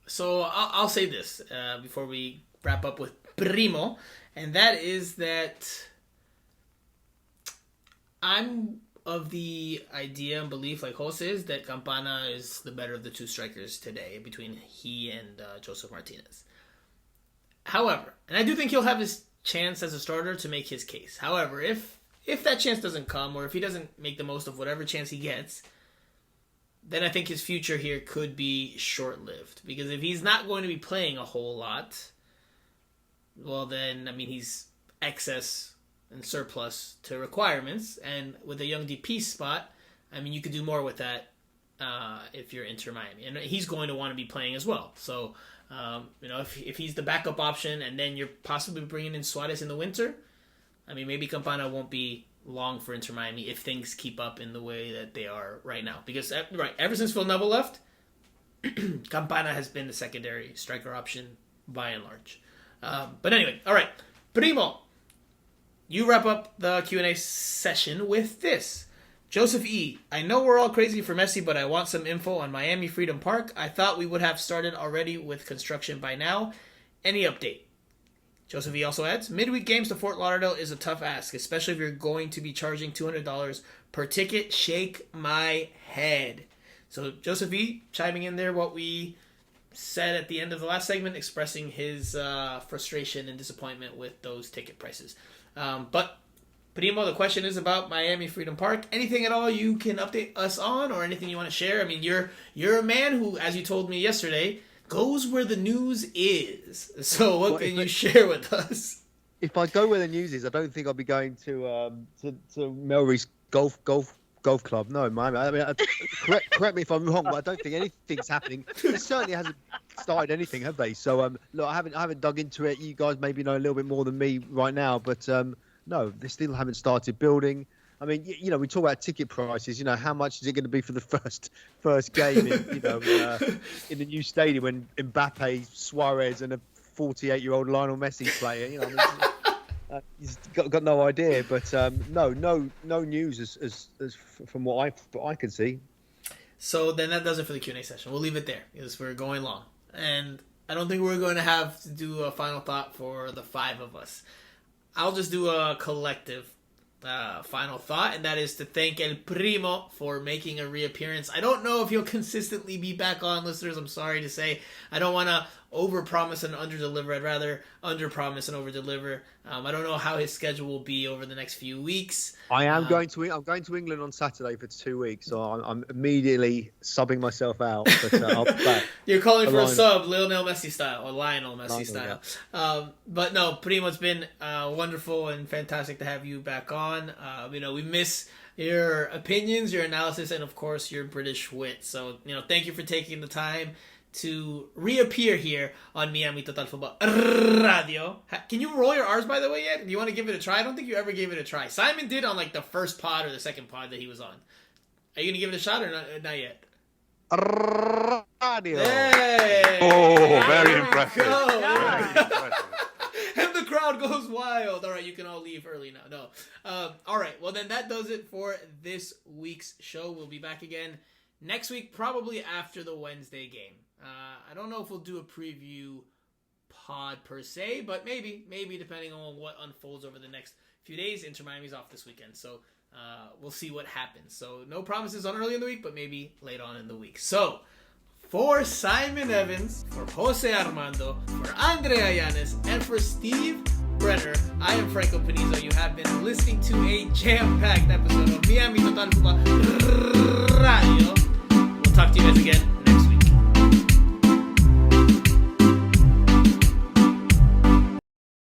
Speaker 2: So I'll say this before we wrap up with Primo, and that is that I'm of the idea and belief, like Jose is, that Campana is the better of the two strikers today between he and Joseph Martinez. However, and I do think he'll have his chance as a starter to make his case. However, if that chance doesn't come, or if he doesn't make the most of whatever chance he gets, then I think his future here could be short-lived. Because if he's not going to be playing a whole lot, well then, I mean, he's excess and surplus to requirements. And with a young DP spot, I mean, you could do more with that if you're Inter Miami. And he's going to want to be playing as well. So, if he's the backup option and then you're possibly bringing in Suarez in the winter, I mean, maybe Campana won't be long for Inter Miami if things keep up in the way that they are right now. Because, ever since Phil Neville left, Campana has been the secondary striker option by and large. But anyway, all right. Primo, you wrap up the Q&A session with this. Joseph E., I know we're all crazy for Messi, but I want some info on Miami Freedom Park. I thought we would have started already with construction by now. Any update? Joseph E. also adds, midweek games to Fort Lauderdale is a tough ask, especially if you're going to be charging $200 per ticket. Shake my head. So Joseph E. chiming in there what we said at the end of the last segment, expressing his frustration and disappointment with those ticket prices. But Primo, the question is about Miami Freedom Park. Anything at all you can update us on, or anything you want to share? I mean, you're a man who, as you told me yesterday, goes where the news is. So what can you share with us?
Speaker 6: If I go where the news is, I don't think I'll be going to Melry's golf club. No, Miami. I mean, correct me if I'm wrong, but I don't think anything's happening. It certainly hasn't started anything, have they? So look, I haven't dug into it. You guys maybe know a little bit more than me right now, but no, they still haven't started building. I mean, we talk about ticket prices. How much is it going to be for the first game in in the new stadium when Mbappe, Suarez, and a 48-year-old Lionel Messi play? He's got no idea. But no news as from what I can see.
Speaker 2: So then that does it for the Q&A session. We'll leave it there because we're going long, and I don't think we're going to have to do a final thought for the five of us. I'll just do a collective final thought, and that is to thank El Primo for making a reappearance. I don't know if he'll consistently be back on, listeners. I'm sorry to say. I don't want to overpromise and underdeliver. I'd rather underpromise and overdeliver. I don't know how his schedule will be over the next few weeks.
Speaker 6: I'm going to England on Saturday for 2 weeks, so I'm immediately subbing myself out. But I'll be back.
Speaker 2: You're calling for a sub, Lionel Messi style, or Lionel Messi style. Yeah. But no, Primo, it's been wonderful and fantastic to have you back on. We miss your opinions, your analysis, and of course your British wit. So thank you for taking the time to reappear here on Miami Total Football Radio. Can you roll your R's, by the way, yet? Do you want to give it a try? I don't think you ever gave it a try. Simon did on the first pod or the second pod that he was on. Are you going to give it a shot or not yet?
Speaker 6: Radio.
Speaker 2: Hey!
Speaker 3: Oh, very impressive.
Speaker 2: Very impressive. And the crowd goes wild. All right, you can all leave early now. No. All right, well then that does it for this week's show. We'll be back again next week, probably after the Wednesday game. I don't know if we'll do a preview pod per se, but maybe depending on what unfolds over the next few days. Inter Miami's off this weekend, so we'll see what happens. So no promises on early in the week, but maybe late on in the week. So for Simon Evans, for Jose Armando, for Andrea Yanez, and for Steve Brenner, I am Franco Panizo. You have been listening to a jam-packed episode of Miami Total Football Radio. We'll talk to you guys again